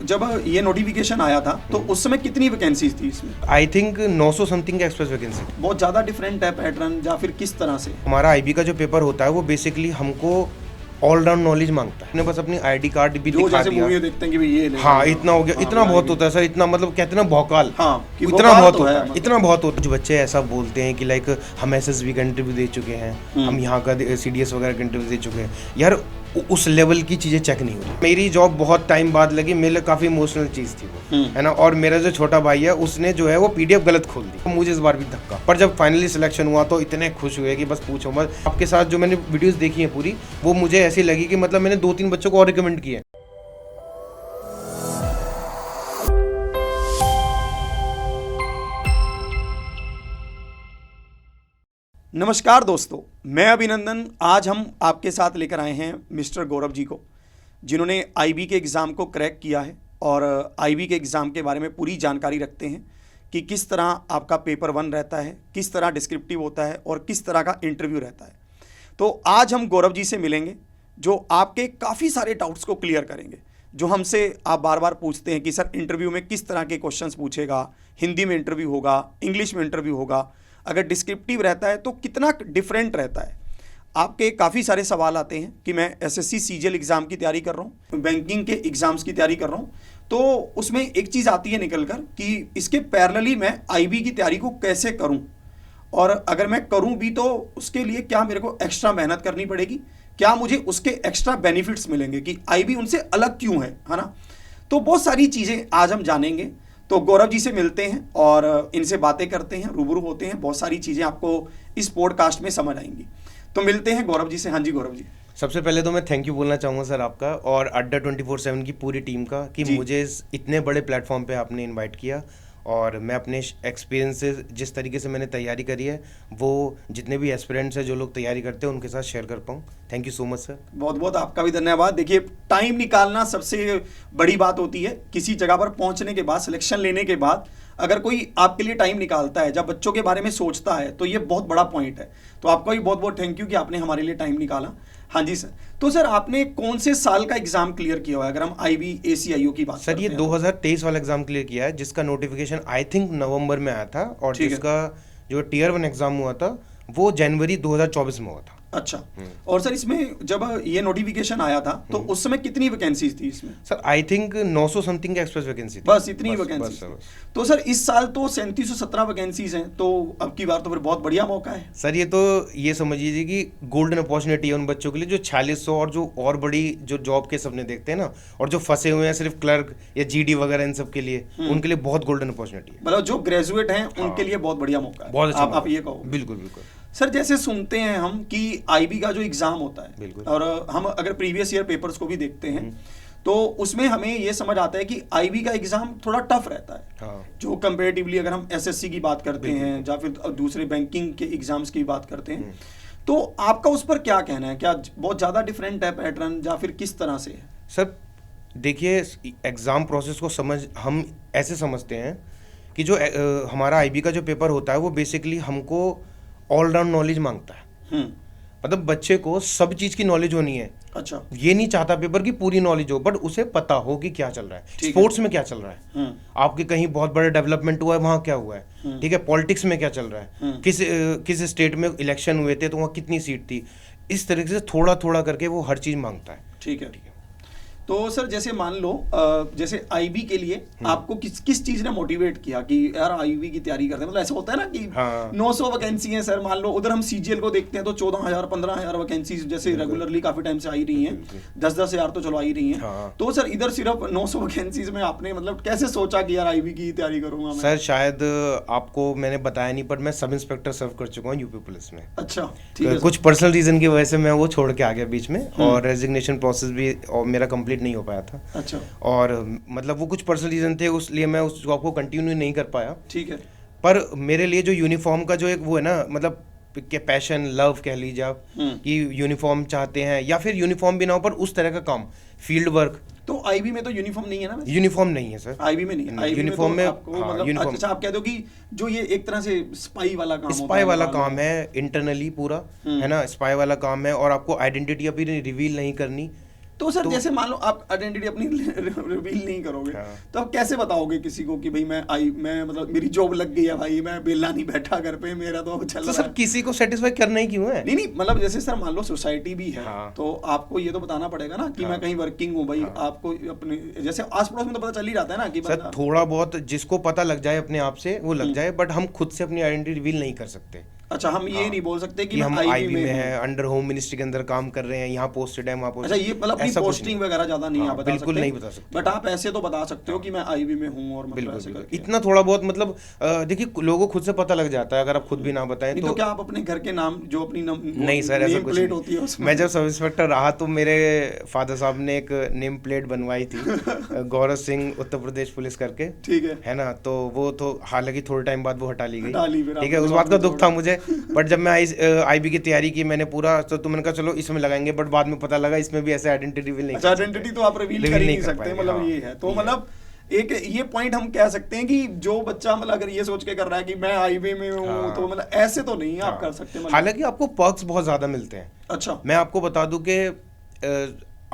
जब ये नोटिफिकेशन आया था तो उस समय कितनी वैकेंसीज थी इसमें? I think 900 something express vacancy. बहुत ज़्यादा डिफरेंट है पैटर्न या फिर किस तरह से? हमारा आईबी का जो पेपर होता है वो बेसिकली हमको ऑलराउंड नॉलेज मांगता है। बस अपनी आईडी कार्ड भी दिखा जैसे दिया। मूवी देखते हैं कि भाई ये हाँ इतना हो गया, इतना बहुत होता है सर, इतना मतलब कहते हैं ना भौकाल। हाँ इतना बहुत होता है, इतना बहुत होता है। जो बच्चे ऐसा बोलते हैं कि लाइक हम एसएसबी का इंटरव्यू दे चुके हैं, हम यहाँ का सीडीएस वगैरह का इंटरव्यू दे चुके हैं, यार उस लेवल की चीज़ें चेक नहीं हो रही। मेरी जॉब बहुत टाइम बाद लगी, मेरे लिए काफ़ी इमोशनल चीज़ थी वो, है ना। और मेरा जो छोटा भाई है उसने जो है वो पीडीएफ गलत खोल दी, तो मुझे इस बार भी धक्का। पर जब फाइनली सिलेक्शन हुआ तो इतने खुश हुए कि बस पूछो मत। आपके साथ जो मैंने वीडियोस देखी हैं पूरी, वो मुझे ऐसी लगी कि मतलब मैंने 2-3 बच्चों को और रिकमेंड किया। नमस्कार दोस्तों, मैं अभिनंदन। आज हम आपके साथ लेकर आए हैं मिस्टर गौरव जी को, जिन्होंने आईबी के एग्ज़ाम को क्रैक किया है और आईबी के एग्ज़ाम के बारे में पूरी जानकारी रखते हैं कि किस तरह आपका पेपर 1 रहता है, किस तरह डिस्क्रिप्टिव होता है और किस तरह का इंटरव्यू रहता है। तो आज हम गौरव जी से मिलेंगे, जो आपके काफ़ी सारे डाउट्स को क्लियर करेंगे, जो हमसे आप बार बार पूछते हैं कि सर इंटरव्यू में किस तरह के क्वेश्चंस पूछेगा, हिंदी में इंटरव्यू होगा, इंग्लिश में इंटरव्यू होगा, अगर डिस्क्रिप्टिव रहता है तो कितना डिफरेंट रहता है। आपके काफ़ी सारे सवाल आते हैं कि मैं एसएससी सीजीएल एग्ज़ाम की तैयारी कर रहा हूँ, बैंकिंग के एग्ज़ाम्स की तैयारी कर रहा हूँ, तो उसमें एक चीज़ आती है निकल कर कि इसके पैरेलली मैं आईबी की तैयारी को कैसे करूँ, और अगर मैं करूँ भी तो उसके लिए क्या मेरे को एक्स्ट्रा मेहनत करनी पड़ेगी, क्या मुझे उसके एक्स्ट्रा बेनिफिट्स मिलेंगे, कि आईबी उनसे अलग क्यों है ना। तो बहुत सारी चीज़ें आज हम जानेंगे। तो गौरव जी से मिलते हैं और इनसे बातें करते हैं, रूबरू होते हैं, बहुत सारी चीज़ें आपको इस पॉडकास्ट में समझ आएंगी। तो मिलते हैं गौरव जी से। हाँ जी गौरव जी। सबसे पहले तो मैं थैंक यू बोलना चाहूँगा सर आपका और अड्डा 24/7 की पूरी टीम का कि मुझे इतने बड़े प्लेटफॉर्म पे आपने इनवाइट किया, और मैं अपने एक्सपीरियंस से जिस तरीके से मैंने तैयारी करी है वो जितने भी एस्पिरेंट्स हैं, जो लोग तैयारी करते हैं, उनके साथ शेयर कर पाऊँ। Thank you so much sir. बहुत बहुत आपका भी धन्यवाद। देखिए, टाइम निकालना सबसे बड़ी बात होती है। किसी जगह पर पहुंचने के बाद, सिलेक्शन लेने के बाद अगर कोई आपके लिए टाइम निकालता है, जब बच्चों के बारे में सोचता है, तो ये बहुत बड़ा पॉइंट है। तो आपका भी बहुत बहुत थैंक यू कि आपने हमारे लिए टाइम निकाला। हाँ जी सर। तो सर आपने कौन से साल का एग्जाम क्लियर किया हुआ है, अगर हम आईबी ACIO की बात सर? ये 2023 वाला एग्जाम क्लियर किया है, जिसका नोटिफिकेशन आई थिंक नवंबर में आया था, और जिसका जो Tier 1 एग्जाम हुआ था वो जनवरी 2024 में हुआ था। अच्छा। और सर इसमें जब ये नोटिफिकेशन आया था तो उस समय कितनी वैकेंसीज थी इसमें? Sir I think 900 something express vacancy थी। बस इतनी वैकेंसी। तो सर इस साल तो 3717 वैकेंसीज हैं, तो अब की बार तो फिर बहुत बढ़िया मौका है सर। ये समझ लीजिए कि गोल्डन अपॉर्चुनिटी है उन बच्चों के लिए जो 4600 और जो और बड़ी जो जॉब के सपने देखते हैं ना, और जो फंसे हुए हैं सिर्फ क्लर्क या जीडी वगैरह, इन सब के लिए, उनके लिए बहुत गोल्डन अपॉर्चुनिटी है। मतलब जो ग्रेजुएट हैं उनके लिए बहुत बढ़िया मौका है। बहुत अच्छा आप ये कहो। बिल्कुल बिल्कुल सर, जैसे सुनते हैं हम कि आईबी का जो एग्जाम होता है, और हम अगर प्रीवियस ईयर पेपर्स को भी देखते हैं तो उसमें हमें ये समझ आता है कि आईबी का एग्जाम थोड़ा टफ रहता है। हाँ। जो कंपेरेटिवली अगर हम एसएससी की बात करते हैं या फिर दूसरे बैंकिंग के एग्जाम्स की बात करते हैं, तो आपका उस पर क्या कहना है? क्या बहुत ज़्यादा डिफरेंट है पैटर्न या फिर किस तरह से है? सर देखिए, एग्ज़ाम प्रोसेस को हम ऐसे समझते हैं कि जो हमारा आईबी का जो पेपर होता है वो बेसिकली हमको ऑलराउंड नॉलेज मांगता है। मतलब बच्चे को सब चीज़ की नॉलेज होनी है। अच्छा। ये नहीं चाहता पेपर की पूरी नॉलेज हो, बट उसे पता हो कि क्या चल रहा है, स्पोर्ट्स में क्या चल रहा है, आपके कहीं बहुत बड़ा डेवलपमेंट हुआ है वहाँ क्या हुआ है, ठीक है, पॉलिटिक्स में क्या चल रहा है, किस स्टेट में इलेक्शन हुए थे तो वहाँ कितनी सीट थी, इस तरीके से थोड़ा थोड़ा करके वो हर चीज़ मांगता है। ठीक है। तो सर जैसे मान लो, जैसे आईबी के लिए आपको किस चीज ने मोटिवेट किया कि यार आईबी की तैयारी करते हैं? मतलब ऐसा होता है ना कि 900 वैकेंसी हैं सर, मान लो उधर हम सीजीएल को देखते हैं तो 14,000-15,000 वैकेंसी जैसे रेगुलरली काफी टाइम से आई रही हैं, 10-10 हज़ार तो चलो आई रही हैं। तो सर इधर सिर्फ 900 वैकेंसीज में आपने मतलब कैसे सोचा कि यार आईबी की तैयारी करूंगा मैं? सर शायद आपको मैंने बताया नहीं, पर मैं सब इंस्पेक्टर सर्व कर चुका हूँ यूपी पुलिस में। अच्छा, ठीक है। कुछ पर्सनल रीजन की वजह से मैं वो छोड़ के आ गया बीच में, और रेजिग्नेशन प्रोसेस भी मेरा कंप्लीट नहीं हो पाया था। अच्छा। और मतलब वो कुछ पर्सनल रीजन थे, उसलिए मैं उस जॉब को कंटिन्यू नहीं कर पाया। ठीक है। पर मेरे लिए जो यूनिफॉर्म का जो एक वो है ना, मतलब के पैशन, लव कह लीजिए आप, कि यूनिफॉर्म चाहते हैं या फिर यूनिफॉर्म भी ना हो पर उस तरह का काम, फील्ड वर्क। तो आईबी में तो यूनिफॉर्म नहीं है ना? यूनिफॉर्म नहीं है सर, आईबी में नहीं है। यूनिफॉर्म में मतलब अच्छा, आप कह दो कि जो ये एक तरह से स्पाई वाला काम होता है। स्पाई वाला काम है, इंटरनली पूरा है ना, स्पाई वाला काम है, और आपको आइडेंटिटी अपनी रिवील नहीं करनी, तो सर जैसे मान लो आप आइडेंटिटी अपनी रिवील नहीं करोगे, हाँ। तो आप कैसे बताओगे किसी को कि भाई मैं मतलब मेरी जॉब लग गई है भाई, मैं बेला नहीं बैठा घर पे, मेरा तो चल तो रहा सर है। किसी को सेटिस्फाई करना ही क्यों है? नहीं नहीं, मतलब जैसे सर मान लो सोसाइटी भी है, हाँ। तो आपको ये तो बताना पड़ेगा ना कि मैं कहीं वर्किंग हूँ भाई। आपको अपने जैसे आस पड़ोस में तो पता चल ही जाता है ना कि सर थोड़ा बहुत जिसको पता लग जाए अपने आप से वो लग जाए, बट हम खुद से अपनी आइडेंटिटी रिवील नहीं कर सकते। अच्छा, हम ये नहीं बोल सकते कि हम मैं आईबी में हूँ। है, अंडर होम मिनिस्ट्री के अंदर काम कर रहे हैं, यहाँ पोस्टेड है, वहाँ अच्छा, पोस्टेड। ये मतलब अपनी पोस्टिंग वगैरह ज्यादा नहीं आप बता बिल्कुल सकते, नहीं बता सकते। बट आप ऐसे तो बता सकते हो कि मैं आईबी में हूँ और मतलब ऐसे करके। इतना थोड़ा बहुत मतलब देखिए लोगों को खुद से पता लग जाता है, अगर आप खुद भी ना बताएं नहीं तो क्या आप अपने घर के नाम जो अपनी नहीं सर, ऐसा नेम कुछ प्लेट नहीं। होती है उसमें? मैं जब सब इंस्पेक्टर रहा तो मेरे फादर साहब ने एक नेम प्लेट बनवाई थी गौरव सिंह उत्तर प्रदेश पुलिस करके, ठीक है ना, तो वो तो हालांकि थोड़े टाइम बाद वो हटा ली हटा ली गई, फिर ठीक है, आपने उस बात का दुख छोड़ था मुझे। बट जब मैं आईबी की तैयारी की मैंने पूरा, तो मैंने कहा चलो इसमें लगाएंगे, बट बाद में पता लगा इसमें भी ऐसे आइडेंटिटी रिवील नहीं। अच्छा, आइडेंटिटी तो आप रिवील कर ही नहीं सकते, मतलब ये है। तो मतलब एक ये पॉइंट हम कह सकते हैं कि जो बच्चा मतलब अगर ये सोच के कर रहा है कि मैं आईबी में हूँ, तो मतलब ऐसे तो नहीं आप कर सकते मतलब। हालांकि आपको पर्क्स बहुत ज्यादा मिलते हैं। अच्छा, मैं आपको बता दूं कि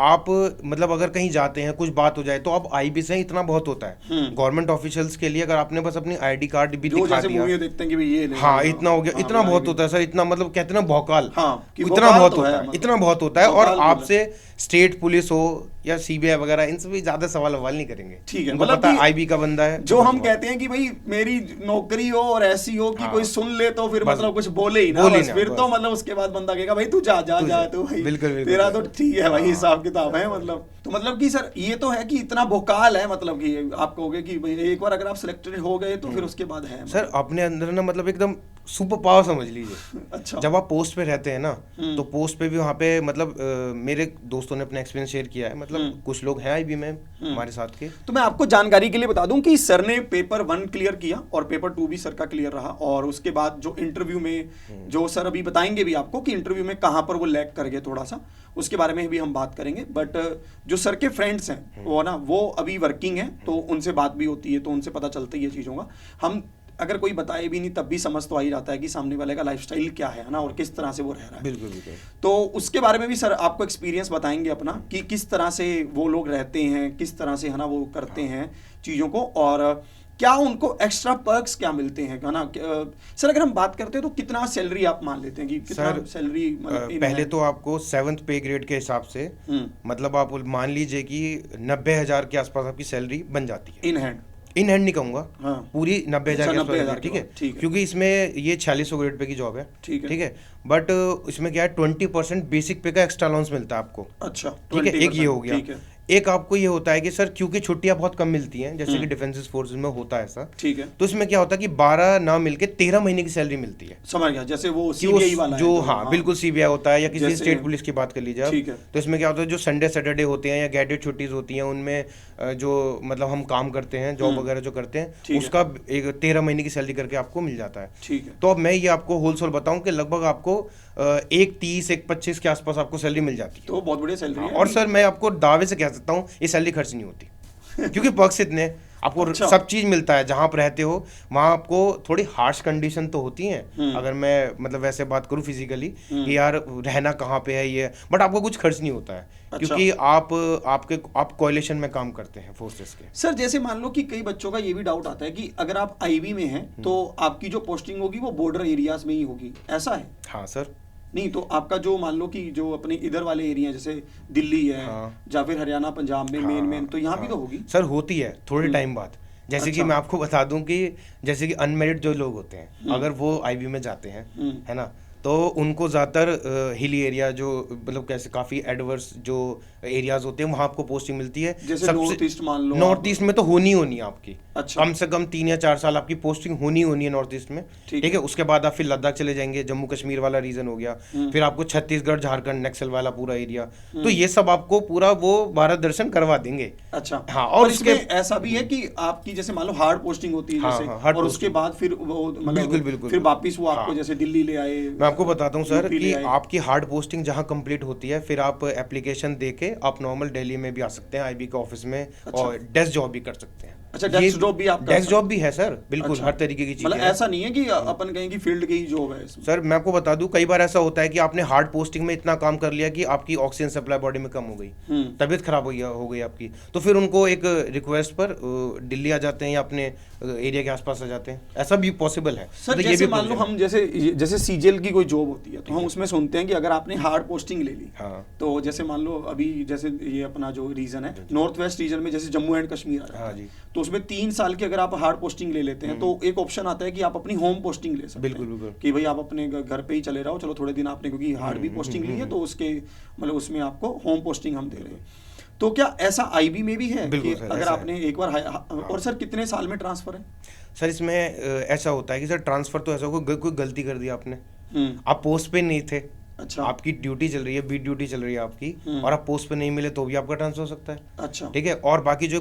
आप मतलब अगर कहीं जाते हैं कुछ बात हो जाए तो आप आईबी से इतना बहुत होता है गवर्नमेंट ऑफिशियल्स के लिए, अगर आपने बस अपनी आईडी कार्ड भी जो दिखा जैसे दिया, मूवी देखते हैं कि भाई ये ले हाँ लो, इतना हो गया, हाँ, इतना भाई बहुत आईबी। होता है सर, इतना मतलब कहते हैं ना भौकाल, हाँ, कि इतना भौकाल बहुत तो है, होता है, मतलब। इतना बहुत होता है। और भौकाल आपसे स्टेट पुलिस हो या सीबीआई वगैरह इन सभी ज्यादा सवाल नहीं करेंगे, ठीक है, उनको मतलब पता है कि आईबी का बंदा है। जो हम कहते हैं कि भाई मेरी नौकरी हो और ऐसी हो कि कोई सुन ले तो फिर मतलब कुछ बोले ही ना, बस फिर तो मतलब उसके बाद बंदा कहेगा भाई तू जा जा जा, तो भाई बिल्कुल तेरा तो ठीक है भाई, हिसाब किताब है मतलब। तो मतलब कि सर ये तो है कि इतना भोकाल है, मतलब कि आप कहोगे कि भाई एक बार अगर आप सिलेक्टेड हो गए तो फिर उसके बाद है सर अपने अंदर ना मतलब एकदम सुपर पावर समझ लीजिए। अच्छा, जब आप पोस्ट पे रहते हैं ना तो पोस्ट पे भी वहाँ पे मतलब मेरे दोस्तों ने अपना एक्सपीरियंस शेयर किया है, मतलब कुछ लोग हैं आईबी में हमारे साथ के। तो मैं आपको जानकारी के लिए बता दूं कि सर ने पेपर 1 क्लियर किया और पेपर 2 भी सर का क्लियर रहा, और उसके बाद जो इंटरव्यू में जो सर अभी बताएंगे भी आपको कि इंटरव्यू में कहाँ पर वो लैग कर गए थोड़ा सा, उसके बारे में भी हम बात करेंगे। बट जो सर के फ्रेंड्स हैं वो ना वो अभी वर्किंग है, तो उनसे बात भी होती है, तो उनसे पता चलता ही है चीज़ों का। हम अगर कोई बताए भी नहीं तब भी समझ तो आ ही जाता है कि सामने वाले का लाइफस्टाइल क्या है ना, और किस तरह से वो रह रहा है। बिल्कुल बिल्कुल। तो उसके बारे में भी सर आपको एक्सपीरियंस बताएंगे अपना कि किस तरह से वो लोग रहते हैं, किस तरह से है ना वो करते हैं चीज़ों को, और क्या उनको एक्स्ट्रा पर्क्स क्या मिलते हैं, है ना। सर अगर हम बात करते हैं तो कितना सैलरी आप मान लेते हैं कि कितना सैलरी पहले तो आपको 7th पे ग्रेड के हिसाब से मतलब आप मान लीजिए कि 90,000 के आसपास आपकी सैलरी बन जाती है इन हैंड नहीं कहूंगा, हाँ। पूरी 90,000 के आसपास, ठीक है, क्योंकि इसमें ये 4600 ग्रेड पे की जॉब है, ठीक है। बट इसमें क्या है 20% बेसिक पे का एक्स्ट्रा अलाउंस मिलता है आपको। अच्छा, ठीक है, एक ये हो गया। एक आपको ये होता है कि सर क्योंकि छुट्टियां बहुत कम मिलती हैं, जैसे कि डिफेंस फोर्सेस में होता है ऐसा, ठीक है, तो इसमें क्या होता है कि 12 ना मिलके 13 महीने की सैलरी मिलती है। समझ गया, जैसे वो सीबीआई वाला जो हाँ बिल्कुल सीबीआई होता है, या किसी स्टेट पुलिस की बात कर लीजिए आप, तो इसमें क्या होता है जो संडे सैटरडे होते हैं या गैजेट छुट्टीज होती हैं उनमें जो मतलब हम काम करते हैं, जॉब वगैरह जो करते हैं, उसका एक 13 महीने की सैलरी करके आपको मिल जाता है। ठीक है, तो अब मैं ये आपको होलसेल बताऊं कि लगभग आपको 1.30 1.25 के आसपास आपको सैलरी मिल जाती है, तो बहुत बढ़िया सैलरी है। और सर मैं आपको दावे से कह सकता हूँ ये सैलरी खर्च नहीं होती क्योंकि पर्क्स इतने आपको अच्छा। सब चीज मिलता है, जहाँ आप रहते हो वहाँ आपको थोड़ी हार्श कंडीशन तो होती हैं, अगर मैं मतलब वैसे बात करूँ फिजिकली कि यार रहना कहाँ पे है ये, बट आपको कुछ खर्च नहीं होता है। अच्छा। क्योंकि आप कोalition में काम करते हैं फोर्सेस के। सर जैसे मान लो कि कई बच्चों का ये भी डाउट आता है कि अगर आप आईबी में हैं तो आपकी जो पोस्टिंग होगी वो बॉर्डर एरियाज में ही होगी, ऐसा है? हाँ सर। नहीं तो आपका जो मान लो कि जो अपने इधर वाले एरिया जैसे दिल्ली है, या फिर हरियाणा पंजाब में मेन तो यहाँ भी तो होगी? सर होती है थोड़े टाइम बाद, जैसे कि मैं आपको बता दूं कि जैसे कि अनमेरिड जो लोग होते हैं अगर वो आईबी में जाते हैं, है ना, तो उनको ज़्यादातर हिली एरिया जो मतलब कैसे काफ़ी एडवर्स जो एरियाज होते हैं वहाँ आपको पोस्टिंग मिलती है। जैसे नॉर्थ ईस्ट मान लो, नॉर्थ ईस्ट में तो होनी है आपकी। अच्छा। कम से कम 3 या 4 साल आपकी पोस्टिंग होनी है नॉर्थ ईस्ट में, ठीक है। उसके बाद आप फिर लद्दाख चले जाएंगे, जम्मू कश्मीर वाला रीजन हो गया, फिर आपको छत्तीसगढ़ झारखंड नक्सल वाला पूरा एरिया, तो ये सब आपको पूरा वो भारत दर्शन करवा देंगे। अच्छा हाँ, और इसमें ऐसा भी है कि आपकी जैसे मान लो हार्ड पोस्टिंग होती है जैसे, और उसके बाद फिर वो मतलब फिर वापिस वो आपको जैसे दिल्ली ले आए। मैं आपको बताता हूँ सर कि आपकी हार्ड पोस्टिंग जहाँ कंप्लीट होती है फिर आप एप्लीकेशन दे के आप नॉर्मल दिल्ली में भी आ सकते हैं आईबी के ऑफिस में, और डेस्क जॉब भी कर सकते हैं। अच्छा, डेस्क जॉब भी आप कर डेस्क सकते जॉब भी है सर, बिल्कुल। अच्छा। हर तरीके की चीज़ मतलब है ऐसा नहीं है कि अपन कहें कि फील्ड की ही जॉब है इसमें। सर। मैं आपको बता दूं, कई बार ऐसा होता है कि आपने हार्ड पोस्टिंग में इतना काम कर लिया कि आपकी ऑक्सीजन सप्लाई बॉडी में कम हो गई, तबीयत खराब हो गई आपकी, तो फिर उनको एक रिक्वेस्ट पर दिल्ली आ जाते हैं या अपने एरिया के आसपास आ जाते हैं। ऐसा भी पॉसिबल है सर। मतलब जैसे भी मान लो provision हम जैसे सीजीएल की कोई जॉब होती है तो हम उसमें सुनते हैं कि अगर आपने हार्ड पोस्टिंग ले ली, हाँ। तो जैसे मान लो अभी जैसे ये अपना जो रीजन है नॉर्थ वेस्ट रीजन में, जैसे जम्मू एंड कश्मीर आ जाता हाँ है, जी। तो उसमें 3 साल की अगर आप हार्ड पोस्टिंग ले लेते हैं तो एक ऑप्शन आता है कि आप अपनी होम पोस्टिंग ले सकते बिल्कुल, हैं बिल्कुल। कि भाई आप अपने घर पे ही चले रहो, चलो थोड़े दिन आपने क्योंकि हार्ड भी पोस्टिंग ली है तो उसके मतलब उसमें आपको होम पोस्टिंग हम दे रहे हैं। तो क्या ऐसा आईबी में भी है बिल्कुल कि सर, अगर ऐसा आपने एक बार और सर कितने साल में ट्रांसफर है? सर इसमें ऐसा होता है कि सर ट्रांसफर तो ऐसा कोई गलती कर दी आपने, आप पोस्ट पे नहीं थे, अच्छा। आपकी ड्यूटी चल रही है, बीट ड्यूटी चल रही है आपकी, और आप पोस्ट पे नहीं मिले तो भी आपका ट्रांसफर हो सकता है। अच्छा, ठीक है। और बाकी जो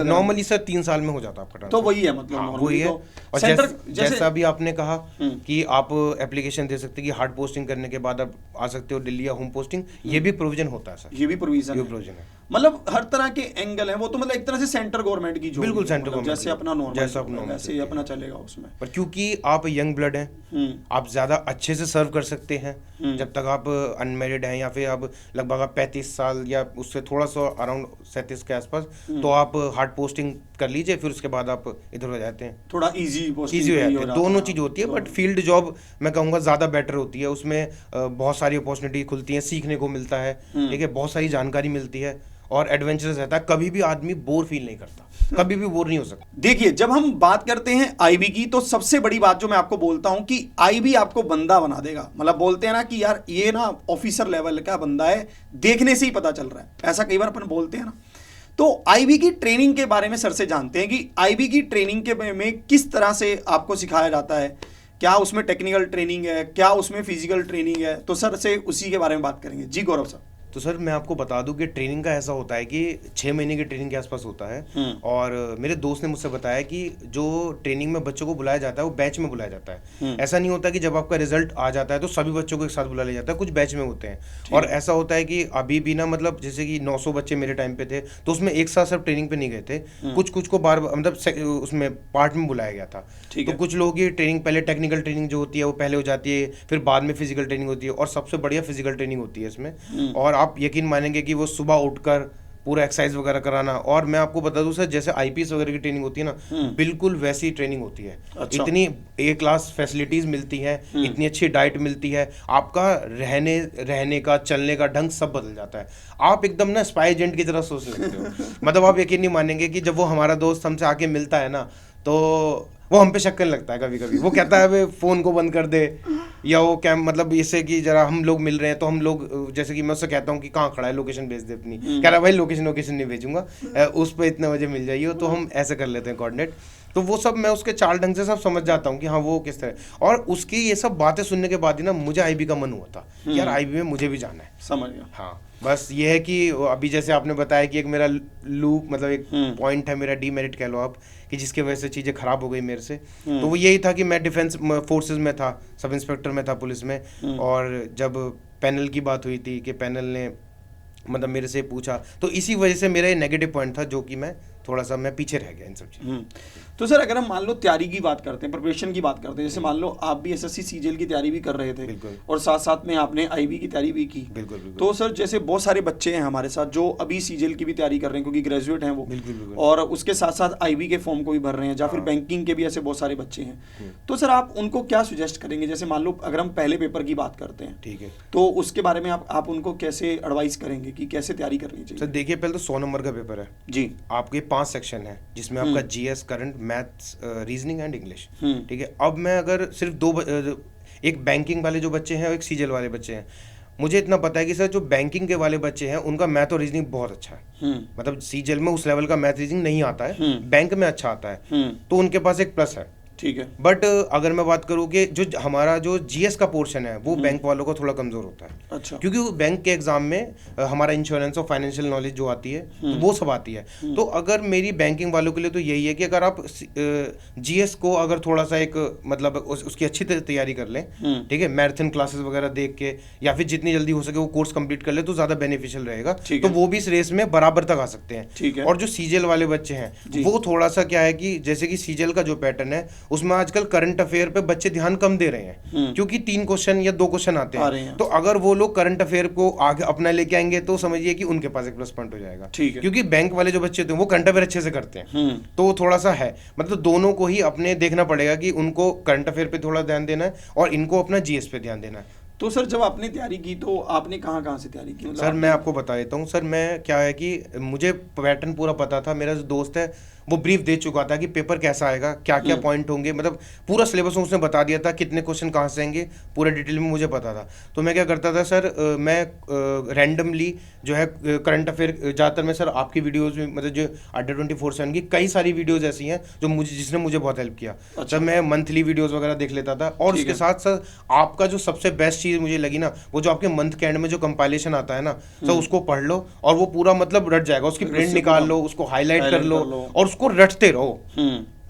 नॉर्मली सर 3 साल में हो जाता है आपका ट्रांसफर। तो वही है मतलब हाँ, normally वही है। तो और सेंटर जैसा भी आपने कहा कि आप एप्लीकेशन दे सकते हैं कि हार्ड पोस्टिंग करने के बाद आप आ सकते हो दिल्ली या होम पोस्टिंग, ये भी प्रोविजन होता है सर। ये भी प्रोविजन ये है। प्रोविजन है। मतलब हर तरह के एंगल हैं वो, तो मतलब एक तरह से सेंटर गवर्नमेंट की जो बिल्कुल है, सेंटर मतलब गवर्नमेंट जैसे अपना नॉर्मल जैसा अपना normal वैसे ही अपना चलेगा उसमें। पर क्योंकि आप यंग ब्लड हैं, आप ज़्यादा अच्छे से सर्व कर सकते हैं जब तक आप अनमेरिड हैं, या फिर आप लगभग आप 35 साल या उससे थोड़ा सा अराउंड 37 के आसपास, तो आप हार्ड पोस्टिंग कर लीजिए, फिर उसके बाद आप इधर हो जाते हैं, थोड़ा इजी पोस्टिंग ईजी हो जाते हो हैं। जाता दोनों है। चीज़ होती है, तो- बट फील्ड जॉब मैं कहूँगा ज़्यादा बेटर होती है। उसमें बहुत सारी अपॉर्चुनिटी खुलती हैं, सीखने को मिलता है, ठीक है, बहुत सारी जानकारी मिलती है और एडवेंचरस रहता है। कभी भी आदमी बोर फील नहीं करता, कभी भी बोर नहीं हो सकता। देखिए, जब हम बात करते हैं आईबी की तो सबसे बड़ी बात जो मैं आपको बोलता हूं कि आईबी आपको बंदा बना देगा। मतलब बोलते हैं ना कि यार ये ना ऑफिसर लेवल का बंदा है, देखने से ही पता चल रहा है, ऐसा कई बार अपन बोलते हैं ना। तो आईबी की ट्रेनिंग के बारे में सर से जानते हैं कि आईबी की ट्रेनिंग के में किस तरह से आपको सिखाया जाता है, क्या उसमें टेक्निकल ट्रेनिंग है, क्या उसमें फिजिकल ट्रेनिंग है, तो सर से उसी के बारे में बात करेंगे। जी गौरव सर। तो सर मैं आपको बता दूं कि ट्रेनिंग का ऐसा होता है कि 6 महीने की ट्रेनिंग के आसपास होता है। और मेरे दोस्त ने मुझसे बताया कि जो ट्रेनिंग में बच्चों को बुलाया जाता है वो बैच में बुलाया जाता है। ऐसा नहीं होता कि जब आपका रिजल्ट आ जाता है तो सभी बच्चों को एक साथ बुला लिया जाता है, कुछ बैच में होते हैं। और ऐसा होता है कि अभी भी ना, मतलब जैसे कि 900 बच्चे मेरे टाइम पे थे तो उसमें एक साथ सब ट्रेनिंग पे नहीं गए थे, कुछ को बार मतलब उसमें पार्ट में बुलाया गया था। तो कुछ लोगों की ट्रेनिंग पहले टेक्निकल ट्रेनिंग जो होती है वो पहले हो जाती है, फिर बाद में फिजिकल ट्रेनिंग होती है, और सबसे बढ़िया फिजिकल ट्रेनिंग होती है इसमें। और आप यकीन मानेंगे कि वो सुबह उठकर पूरा एक्सरसाइज वगैरह कराना। और मैं आपको बता दूं सर, जैसे आईपीएस वगैरह की ट्रेनिंग होती है ना, बिल्कुल वैसी ट्रेनिंग होती है। अच्छा। इतनी ए क्लास फैसिलिटीज मिलती हैं, इतनी अच्छी डाइट मिलती है, आपका रहने का चलने का ढंग सब बदल जाता है। आप एकदम ना स्पाई एजेंट की तरह सोच सकते हो। मतलब आप यकीन नहीं मानेंगे कि जब वो हमारा दोस्त हमसे आके मिलता है ना, तो वो हम पे शक करने लगता है कभी कभी। वो कहता है फ़ोन को बंद कर दे, या वो क्या मतलब इससे कि जरा हम लोग मिल रहे हैं तो हम लोग, जैसे कि मैं उससे कहता हूँ कि कहाँ खड़ा है, लोकेशन भेज दे अपनी, कह रहा भाई लोकेशन नहीं भेजूंगा, उस पर इतने बजे मिल जाइए। तो हम ऐसे कर लेते हैं कोऑर्डिनेट। तो वो सब मैं उसके चाल ढंग से सब समझ जाता हूँ कि हाँ वो किस तरह। और उसकी ये सब बातें सुनने के बाद ही ना मुझे आईबी का मन हुआ था कि यार आईबी में मुझे भी जाना है। समझ गया। हाँ, बस ये है कि अभी जैसे आपने बताया कि एक मेरा लूप, मतलब एक पॉइंट है मेरा, डीमेरिट कह लो आप, कि जिसकी वजह से चीज़ें खराब हो गई मेरे से। तो वो यही था कि मैं डिफेंस फोर्सेस में था, सब इंस्पेक्टर में था पुलिस में। और जब पैनल की बात हुई थी कि पैनल ने मतलब मेरे से पूछा, तो इसी वजह से मेरा ये नेगेटिव पॉइंट था, जो कि मैं थोड़ा सा मैं पीछे रह गया इन सब चीज़ों। तो सर अगर हम मान लो तैयारी की बात करते हैं, प्रिपरेशन की बात करते हैं, जैसे मान लो आप भी एसएससी सीजीएल की तैयारी भी कर रहे थे, बिल्कुल। और साथ साथ में आपने आईबी की तैयारी भी की। बिल्कुल बिल्कुल। तो सर जैसे बहुत सारे बच्चे हैं हमारे साथ जो अभी सीजीएल की भी तैयारी कर रहे हैं क्योंकि ग्रेजुएट हैं वो, बिल्कुल बिल्कुल। और उसके साथ साथ आईबी के फॉर्म को भी भर रहे हैं, या फिर बैंकिंग के भी ऐसे बहुत सारे बच्चे हैं। तो सर आप उनको क्या सजेस्ट करेंगे? जैसे मान लो अगर हम पहले पेपर की बात करते हैं, ठीक है, तो उसके बारे में आप उनको कैसे एडवाइस करेंगे कि कैसे तैयारी करनी चाहिए? सर देखिए, पहले तो 100 नंबर का पेपर है जी। आपके 5 सेक्शन है, जिसमें आपका GS, current, maths, reasoning and English. ठीक है। अब मैं अगर सिर्फ एक बैंकिंग वाले जो बच्चे हैं और एक सीजीएल वाले बच्चे हैं, मुझे इतना पता है कि सर जो बैंकिंग के वाले बच्चे हैं उनका मैथ और रीजनिंग बहुत अच्छा है। मतलब सीजीएल में उस लेवल का मैथ रीजनिंग नहीं आता है, बैंक में अच्छा आता है। तो उनके पास एक प्लस है ठीक है। बट अगर मैं बात करूँ कि जो हमारा जो जीएस का पोर्शन है वो बैंक वालों को थोड़ा कमज़ोर होता है। अच्छा। क्योंकि वो बैंक के एग्जाम में हमारा इंश्योरेंस और फाइनेंशियल नॉलेज जो आती है तो वो सब आती है। तो अगर मेरी बैंकिंग वालों के लिए तो यही है कि अगर आप जीएस को अगर थोड़ा सा एक मतलब उसकी अच्छी तैयारी कर लें, ठीक है, मैराथन क्लासेस वगैरह देख के या फिर जितनी जल्दी हो सके वो कोर्स कंप्लीट कर ले तो ज़्यादा बेनिफिशियल रहेगा। तो वो भी इस रेस में बराबर तक आ सकते हैं। ठीक है। और जो सीजीएल वाले बच्चे हैं वो थोड़ा सा क्या है कि जैसे कि सीजीएल का जो पैटर्न है उसमें आजकल करंट अफेयर पे बच्चे ध्यान कम दे रहे हैं, क्योंकि 3 क्वेश्चन या 2 क्वेश्चन आते हैं। तो अगर वो लोग करंट अफेयर को आगे अपना लेके आएंगे तो समझिए कि उनके पास एक प्लस पॉइंट हो जाएगा। ठीक है। क्योंकि बैंक वाले जो बच्चे होते हैं वो करंट अफेयर अच्छे से करते हैं, तो वो थोड़ा सा है, मतलब दोनों को ही अपने देखना पड़ेगा कि उनको करंट अफेयर पे थोड़ा ध्यान देना है और इनको अपना जीएस पे ध्यान देना है। तो सर जब आपने तैयारी की तो आपने कहाँ से तैयारी की? सर मैं आपको बता देता हूँ सर, मैं क्या है कि मुझे पैटर्न पूरा पता था। मेरा जो दोस्त है वो ब्रीफ दे चुका था कि पेपर कैसा आएगा, क्या क्या पॉइंट होंगे, मतलब पूरा सिलेबस उसने बता दिया था, कितने क्वेश्चन कहाँ से आएंगे पूरा डिटेल में मुझे पता था। तो मैं क्या करता था सर, मैं रैंडमली जो है करंट अफेयर ज़्यादातर मैं सर आपकी वीडियोस में, मतलब जो अड्डा 24/7 की कई सारी वीडियोस ऐसी हैं जो मुझे जिसने मुझे बहुत हेल्प किया। सर मैं मंथली वीडियोस वगैरह देख लेता था। और उसके साथ सर आपका जो सबसे बेस्ट चीज़ मुझे लगी ना, वो जो आपके मंथ के एंड में जो कंपाइलेशन आता है ना सर, उसको पढ़ लो और वो पूरा मतलब रट जाएगा। उसकी प्रिंट निकाल लो, उसको हाईलाइट कर लो और उसको रटते रहो।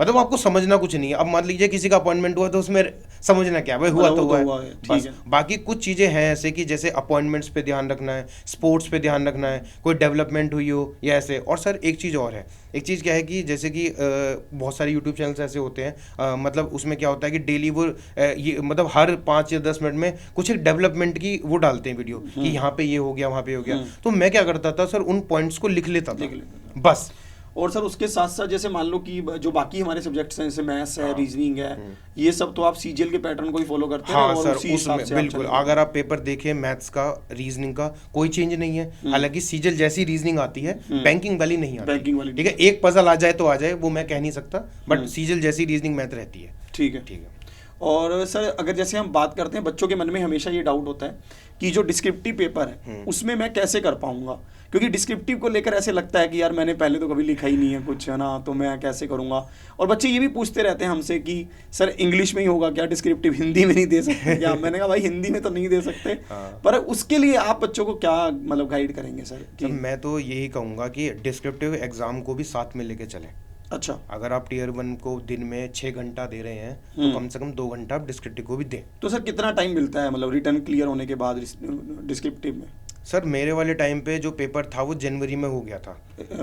मतलब आपको समझना कुछ नहीं है। अब मान लीजिए किसी का अपॉइंटमेंट हुआ तो उसमें समझना क्या है, भाई हुआ तो हुआ है बस। बाकी कुछ चीज़ें हैं ऐसे कि जैसे अपॉइंटमेंट्स पे ध्यान रखना है, स्पोर्ट्स पे ध्यान रखना है, कोई डेवलपमेंट हुई हो या ऐसे। और सर एक चीज़ और है, एक चीज़ क्या है कि जैसे कि बहुत सारे यूट्यूब चैनल्स ऐसे होते हैं, मतलब उसमें क्या होता है कि डेली वो ये मतलब हर 5 या 10 मिनट में कुछ एक डेवलपमेंट की वो डालते हैं वीडियो कि यहाँ पे ये हो गया, वहाँ पे हो गया। तो मैं क्या करता था सर, उन पॉइंट्स को लिख लेता था बस। और सर उसके साथ साथ जैसे मान लो कि जो बाकी हमारे सब्जेक्ट्स हैं जैसे मैथ्स है, रीजनिंग है, ये सब तो आप सीजीएल के पैटर्न को ही फॉलो करते हैं? हाँ सर, उसमें बिल्कुल अगर आप पेपर देखें मैथ्स का, रीजनिंग का कोई चेंज नहीं है। हालांकि सीजीएल जैसी रीजनिंग आती है, बैंकिंग वाली नहीं आती। बैंकिंग वाली, ठीक है, एक पजल आ जाए तो आ जाए, वो मैं कह नहीं सकता, बट सीजीएल जैसी रीजनिंग मैथ रहती है। ठीक है, ठीक है। और सर अगर जैसे हम बात करते हैं, बच्चों के मन में हमेशा ये डाउट होता है कि जो डिस्क्रिप्टिव पेपर है उसमें मैं कैसे कर पाऊंगा, क्योंकि डिस्क्रिप्टिव को लेकर ऐसे लगता है कि यार मैंने पहले तो कभी लिखा ही नहीं है कुछ, है ना, तो मैं कैसे करूंगा। और बच्चे ये भी पूछते रहते हैं हमसे कि सर इंग्लिश में ही होगा क्या डिस्क्रिप्टिव, हिंदी में नहीं दे सकते क्या? मैंने कहा भाई हिंदी में तो नहीं दे सकते, पर उसके लिए आप बच्चों को क्या मतलब गाइड करेंगे सर? कि मैं तो यही कहूँगा कि डिस्क्रिप्टिव एग्जाम को भी साथ में लेके चलें। अच्छा, अगर आप टियर 1 को दिन में 6 घंटा दे रहे हैं तो कम से कम 2 घंटा आप डिस्क्रिप्टिव को भी दें। तो सर कितना टाइम मिलता है मतलब रिटर्न क्लियर होने के बाद डिस्क्रिप्टिव में? सर मेरे वाले टाइम पे जो पेपर था वो जनवरी में हो गया था,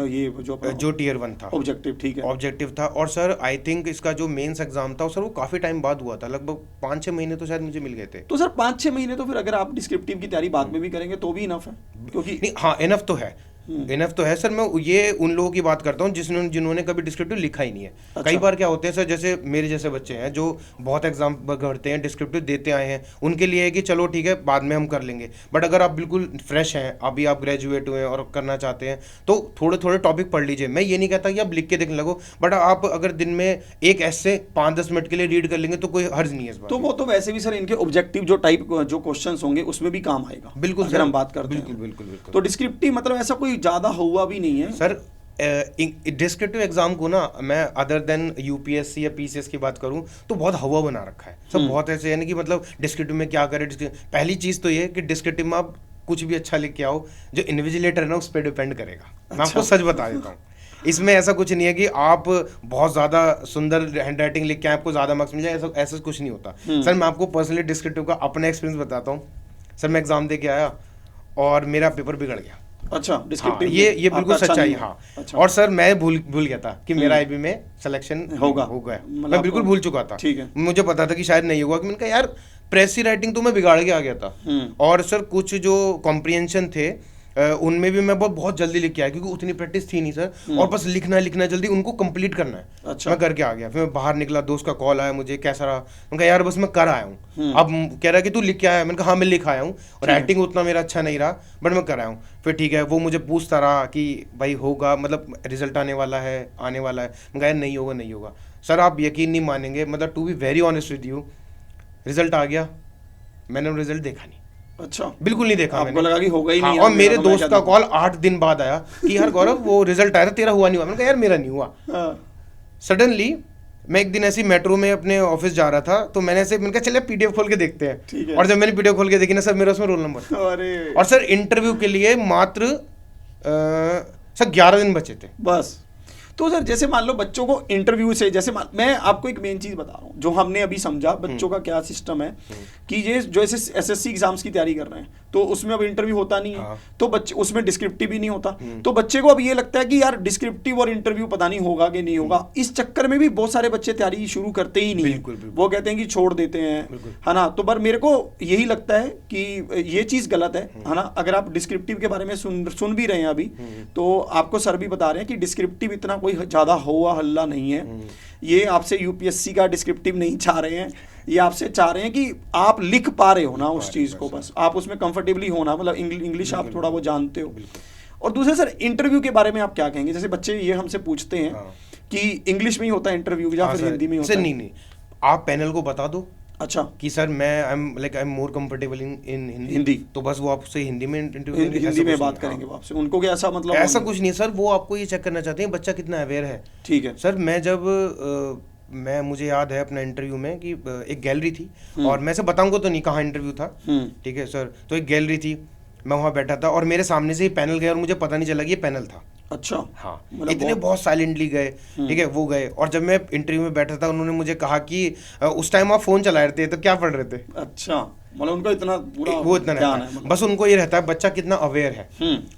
ये जो टियर 1 था ऑब्जेक्टिव। ठीक है, ऑब्जेक्टिव था। और सर आई थिंक इसका जो मेंस एग्जाम था सर वो काफ़ी टाइम बाद हुआ था, लगभग 5-6 महीने तो शायद मुझे मिल गए थे। तो सर 5-6 महीने तो फिर अगर आप डिस्क्रिप्टिव की तैयारी बाद में भी करेंगे तो भी इनफ है? क्योंकि नहीं, हाँ इनफ तो है, इनफ तो है सर। मैं ये उन लोगों की बात करता हूँ जिन्होंने कभी डिस्क्रिप्टिव लिखा ही नहीं है। अच्छा। कई बार क्या होते हैं सर, जैसे मेरे जैसे बच्चे हैं जो बहुत एग्जाम करते हैं, डिस्क्रिप्टिव देते आए हैं, उनके लिए है कि चलो ठीक है बाद में हम कर लेंगे। बट अगर आप बिल्कुल फ्रेश हैं, अभी आप ग्रेजुएट हुए हैं और करना चाहते हैं तो थोड़े थोड़े टॉपिक पढ़ लीजिए। मैं ये नहीं कहता कि आप लिख के देखने लगो, बट आप अगर दिन में एक ऐसे 5-10 मिनट के लिए रीड कर लेंगे तो कोई हर्ज नहीं है इस बात। तो वो तो वैसे भी सर इनके ऑब्जेक्टिव जो टाइप जो क्वेश्चंस होंगे उसमें भी काम आएगा। बिल्कुल अगर हम बात करते हैं, बिल्कुल। तो डिस्क्रिप्टिव मतलब ऐसा कोई ज्यादा हुआ भी नहीं है सर। डिस्क्रिप्टिव एग्जाम को ना मैं अदर देन यूपीएससी या पीसीएस की बात करूं तो बहुत हवा बना रखा है सब। बहुत ऐसे यानी कि मतलब डिस्क्रिप्टिव में क्या करें। पहली चीज़ तो ये कि डिस्क्रिप्टिव में आप कुछ भी अच्छा लिख के आओ, जो इन्विजिलेटर है ना उस पर डिपेंड करेगा। मैं आपको सच बता देता हूँ, इसमें ऐसा कुछ नहीं है कि आप बहुत ज़्यादा सुंदर हैंड राइटिंग लिख के आपको ज़्यादा मार्क्स मिल जाए, ऐसा कुछ नहीं होता। सर मैं आपको पर्सनली डिस्क्रिप्टिव का अपना एक्सपीरियंस बताता हूँ। सर मैं एग्जाम दे के आया और मेरा पेपर बिगड़ गया। अच्छा, डिस्क्रिप्टिव हाँ, ये बिल्कुल सच्चाई। हाँ। अच्छा। और सर मैं भूल गया था कि मेरा आईबी में सिलेक्शन हो गया। मैं बिल्कुल भूल चुका था। ठीक है, मुझे पता था कि शायद नहीं होगा, कि मैंने कहा यार प्रेस राइटिंग तो मैं बिगाड़ के आ गया था। और सर कुछ जो कॉम्प्रिहेंशन थे उनमें भी मैं बहुत जल्दी लिख के आया, क्योंकि उतनी प्रैक्टिस थी नहीं सर, और बस लिखना जल्दी उनको कंप्लीट करना है। अच्छा। मैं करके आ गया। फिर मैं बाहर निकला, दोस्त का कॉल आया मुझे, कैसा रहा? मैंने कहा यार बस मैं कर आया हूँ। अब कह रहा है कि तू लिख के आया? मैंने कहा हाँ मैं लिख आया हूँ, और राइटिंग उतना मेरा अच्छा नहीं रहा बट मैं कर आया हूँ। फिर ठीक है, वो मुझे पूछता रहा कि भाई होगा, मतलब रिजल्ट आने वाला है। मैंने कहा यार नहीं होगा। सर आप यकीन नहीं मानेंगे, मतलब to be very honest with you, result आ गया, मैंने रिजल्ट देखा नहीं। अच्छा, बिल्कुल नहीं देखा। आपको लगा कि होगा ही नहीं। और मेरे दोस्त का कॉल 8 दिन बाद आया कि यार गौरव वो रिजल्ट आया था, तेरा हुआ नहीं हुआ? मैंने कहा यार मेरा नहीं हुआ। सडनली मैं एक दिन ऐसी मेट्रो में अपने ऑफिस जा रहा था, तो मैंने कहा चले पीडीएफ खोल के देखते हैं। ठीक है। और जब मैंने पीडीएफ खोल के देखी ना सर, मेरा उसमें रोल नंबर था। अरे और सर इंटरव्यू के लिए मात्र सर 11 दिन बचे थे बस। तो सर जैसे मान लो बच्चों को इंटरव्यू से, जैसे मैं आपको एक मेन चीज बता रहा हूँ जो हमने अभी समझा बच्चों का क्या सिस्टम है कि ये जो एसएससी एग्जाम्स की तैयारी कर रहे हैं तो उसमें अब इंटरव्यू होता नहीं है। हाँ। तो बच्चे उसमें डिस्क्रिप्टिव भी नहीं होता, तो बच्चे को अब ये लगता है कि यार डिस्क्रिप्टिव और इंटरव्यू पता नहीं होगा कि नहीं होगा। इस चक्कर में भी बहुत सारे बच्चे तैयारी शुरू करते ही नहीं बिल्कुल, है, बिल्कुल। वो कहते हैं कि छोड़ देते हैं, है ना। तो पर मेरे को यही लगता है कि ये चीज गलत है ना। अगर आप डिस्क्रिप्टिव के बारे में सुन भी रहे हैं अभी, तो आपको सर भी बता रहे हैं कि डिस्क्रिप्टिव इतना कोई ज्यादा हुआ हल्ला नहीं है। ये आपसे यूपीएससी का डिस्क्रिप्टिव नहीं चाह रहे हैं, ये आपसे चाह रहे हैं कि आप लिख पा रहे हो ना उस चीज को, बस आप उसमें कंफर्टेबली हो ना, मतलब इंग्लिश आप थोड़ा वो जानते हो। और दूसरे सर इंटरव्यू के बारे में आप क्या कहेंगे? जैसे बच्चे ये हमसे पूछते हैं कि इंग्लिश में ही होता है इंटरव्यू या फिर हिंदी में होता है? नहीं, आप पैनल को बता दो अच्छा कि सर मैं I am more comfortable in Hindi, तो बस वो आपसे हिंदी में हिंदी में बात करेंगे वो आपसे। उनको क्या ऐसा मतलब ऐसा कुछ नहीं है सर, वो आपको ये चेक करना चाहते हैं बच्चा कितना अवेयर है। ठीक है सर मैं जब मुझे याद है अपना इंटरव्यू में कि एक गैलरी थी, और मैं से बताऊंगा तो नहीं कहाँ इंटरव्यू था, ठीक है सर। तो एक गैलरी थी, मैं वहाँ बैठा था और मेरे सामने से ही पैनल गया और मुझे पता नहीं चला कि ये पैनल था। अच्छा हाँ, मतलब इतने बहुत साइलेंटली गए, ठीक है, वो गए। और जब मैं इंटरव्यू में बैठा था उन्होंने मुझे कहा कि उस टाइम आप फोन चला रहे थे तो क्या पढ़ रहे थे। अच्छा मतलब उनको इतना पूरा वो इतना ध्यान रहता है, है, बस उनको ये रहता है बच्चा कितना अवेयर है,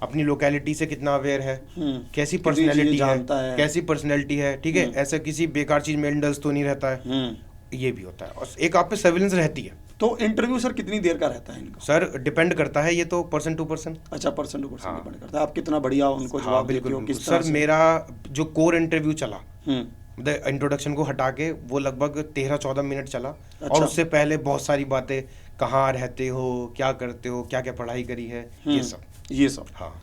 अपनी लोकेलिटी से कितना अवेयर है, कैसी कितनी पर्सनैलिटी चीजें है, जानता है। कैसी पर्सनैलिटी है, ठीक है। ऐसा किसी बेकार चीज में इंडल्स तो नहीं रहता है, ये भी होता है। और एक आप पे सर्विलेंस रहती है। तो इंटरव्यू सर कितनी देर का रहता है इनका? सर डिपेंड करता है, ये तो पर्सन टू पर्सन। अच्छा पर्सन टू पर्सन डिपेंड करता है, आप कितना बढ़िया उनको जवाब देते हो, किस तरह सर से? मेरा जो कोर इंटरव्यू चला, इंट्रोडक्शन को हटा के, वो लगभग 13-14 मिनट चला। और उससे पहले बहुत सारी बातें, कहाँ रहते हो, क्या करते हो, क्या क्या पढ़ाई करी है, ये सब। हाँ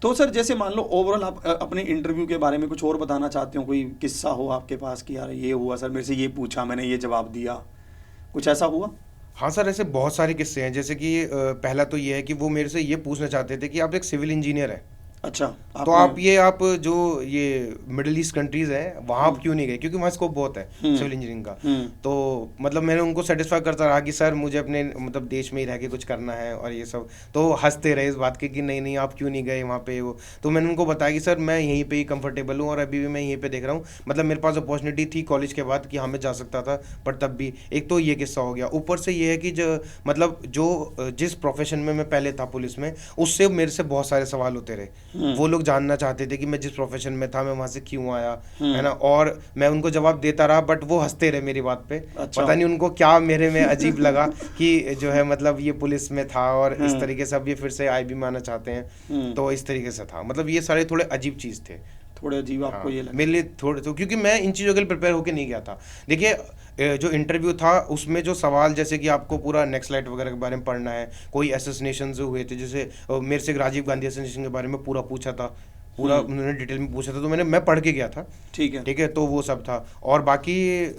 तो सर जैसे मान लो ओवरऑल आप अपने इंटरव्यू के बारे में कुछ और बताना चाहते हो, कोई किस्सा हो आपके पास कि यार ये हुआ सर, मेरे से ये पूछा, मैंने ये जवाब दिया, कुछ ऐसा हुआ? हाँ सर, ऐसे बहुत सारे किस्से हैं। जैसे कि पहला तो ये है कि वो मेरे से ये पूछना चाहते थे कि आप एक सिविल इंजीनियर है, अच्छा तो आप जो ये मिडिल ईस्ट कंट्रीज है वहाँ आप क्यों नहीं गए, क्योंकि वहाँ स्कोप बहुत है सिविल इंजीनियरिंग का। तो मतलब मैंने उनको सेटिस्फाई करता रहा कि सर मुझे अपने मतलब देश में ही रह के कुछ करना है और ये सब। तो हंसते रहे इस बात के कि नहीं आप क्यों नहीं गए वहाँ पे। वो तो मैंने उनको बताया कि सर मैं यहीं पे ही कंफर्टेबल हूँ और अभी भी मैं यहीं पे देख रहा हूँ। मतलब मेरे पास अपॉर्चुनिटी थी कॉलेज के बाद कि हाँ मैं जा सकता था, पर तब भी एक तो ये किस्सा हो गया। ऊपर से ये है कि जिस प्रोफेशन में मैं पहले था पुलिस में, उससे मेरे से बहुत सारे सवाल होते रहे। वो लोग जानना चाहते थे कि मैं जिस प्रोफेशन में था मैं वहां से क्यों आया, है ना। और मैं उनको जवाब देता रहा, बट वो हंसते रहे मेरी बात पे। अच्छा। पता नहीं उनको क्या मेरे में अजीब लगा कि जो है मतलब ये पुलिस में था और इस तरीके से अब ये फिर से आईबी में आना चाहते हैं, तो इस तरीके से था। मतलब ये सारे थोड़े अजीब चीज थे, थोड़े अजीब आपको ये लगा? मेरे लिए थोड़े तो, क्योंकि मैं इन चीज़ों के लिए प्रिपेयर होकर नहीं गया था। देखिए जो इंटरव्यू था उसमें जो सवाल, जैसे कि आपको पूरा नेक्सलाइट वगैरह के बारे में पढ़ना है, कोई असैसिनेशन जो हुए थे, जैसे मेरे से राजीव गांधी असैसिनेशन के बारे में पूरा पूछा था, पूरा उन्होंने डिटेल में पूछा था, तो मैं पढ़ के गया था। ठीक है, तो वो सब था। और बाकी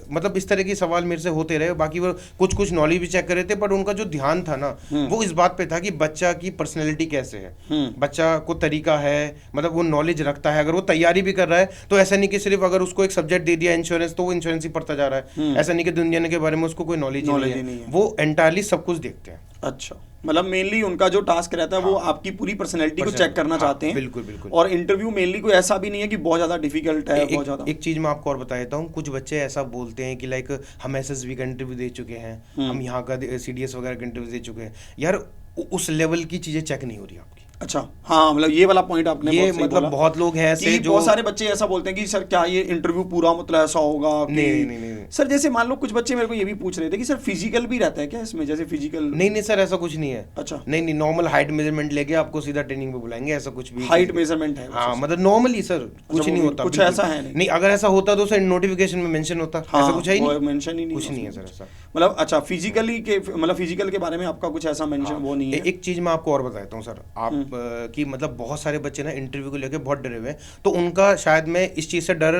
मतलब इस तरह के सवाल मेरे से होते रहे। बाकी वो कुछ नॉलेज भी चेक कर रहे थे, बट उनका जो ध्यान था ना वो इस बात पे था कि बच्चा की पर्सनैलिटी कैसे है, बच्चा को तरीका है, मतलब वो नॉलेज रखता है। अगर वो तैयारी भी कर रहा है तो ऐसा नहीं कि सिर्फ अगर उसको एक सब्जेक्ट दे दिया इंश्योरेंस तो वो इंश्योरेंस ही पढ़ता जा रहा है। ऐसा नहीं कि दुनिया के बारे में उसको कोई नॉलेज नहीं है। वो एंटायरली सब कुछ देखते हैं। अच्छा, मतलब मेनली उनका जो टास्क रहता है वो आपकी पूरी पर्सनैलिटी को चेक करना चाहते हैं। बिल्कुल। और इंटरव्यू मेनली कोई ऐसा भी नहीं है कि बहुत ज्यादा डिफिकल्ट है, बहुत ज्यादा। एक चीज मैं आपको और बता देता हूँ, कुछ बच्चे ऐसा बोलते हैं कि लाइक हम एसएसबी का इंटरव्यू दे चुके हैं, हम यहाँ का सीडीएस वगैरह का इंटरव्यू दे चुके हैं। यार उस लेवल की चीजें चेक नहीं हो रही आपकी। अच्छा, हाँ, मतलब ये वाला पॉइंट आपने ये मतलब बहुत लोग हैं ऐसे जो बहुत सारे बच्चे ऐसा बोलते हैं कि सर क्या ये इंटरव्यू पूरा मतलब ऐसा होगा कि... नहीं। सर जैसे मान लो कुछ बच्चे मेरे को ये भी पूछ रहे थे कि सर फिजिकल भी रहता है क्या इसमें, जैसे फिजिकल? नहीं सर, ऐसा कुछ नहीं है। अच्छा, नहीं, नॉर्मल हाइट मेजरमेंट लेके आपको सीधा ट्रेनिंग पे बुलाएंगे, ऐसा कुछ भी। हाइट मेजरमेंट है? हाँ, मतलब नॉर्मली सर कुछ नहीं होता, कुछ ऐसा है नहीं। अगर ऐसा होता तो सर नोटिफिकेशन में मेंशन होता, ऐसा कुछ है ही नहीं, मेंशन ही नहीं, कुछ नहीं है सर ऐसा। मतलब अच्छा, फिजिकल के बारे में आपका कुछ ऐसा मेंशन वो नहीं है? एक चीज मैं आपको और बताता हूँ सर, आप की मतलब बहुत सारे बच्चे ना इंटरव्यू को लेकर बहुत डरे हुए हैं, तो उनका शायद मैं इस चीज से डर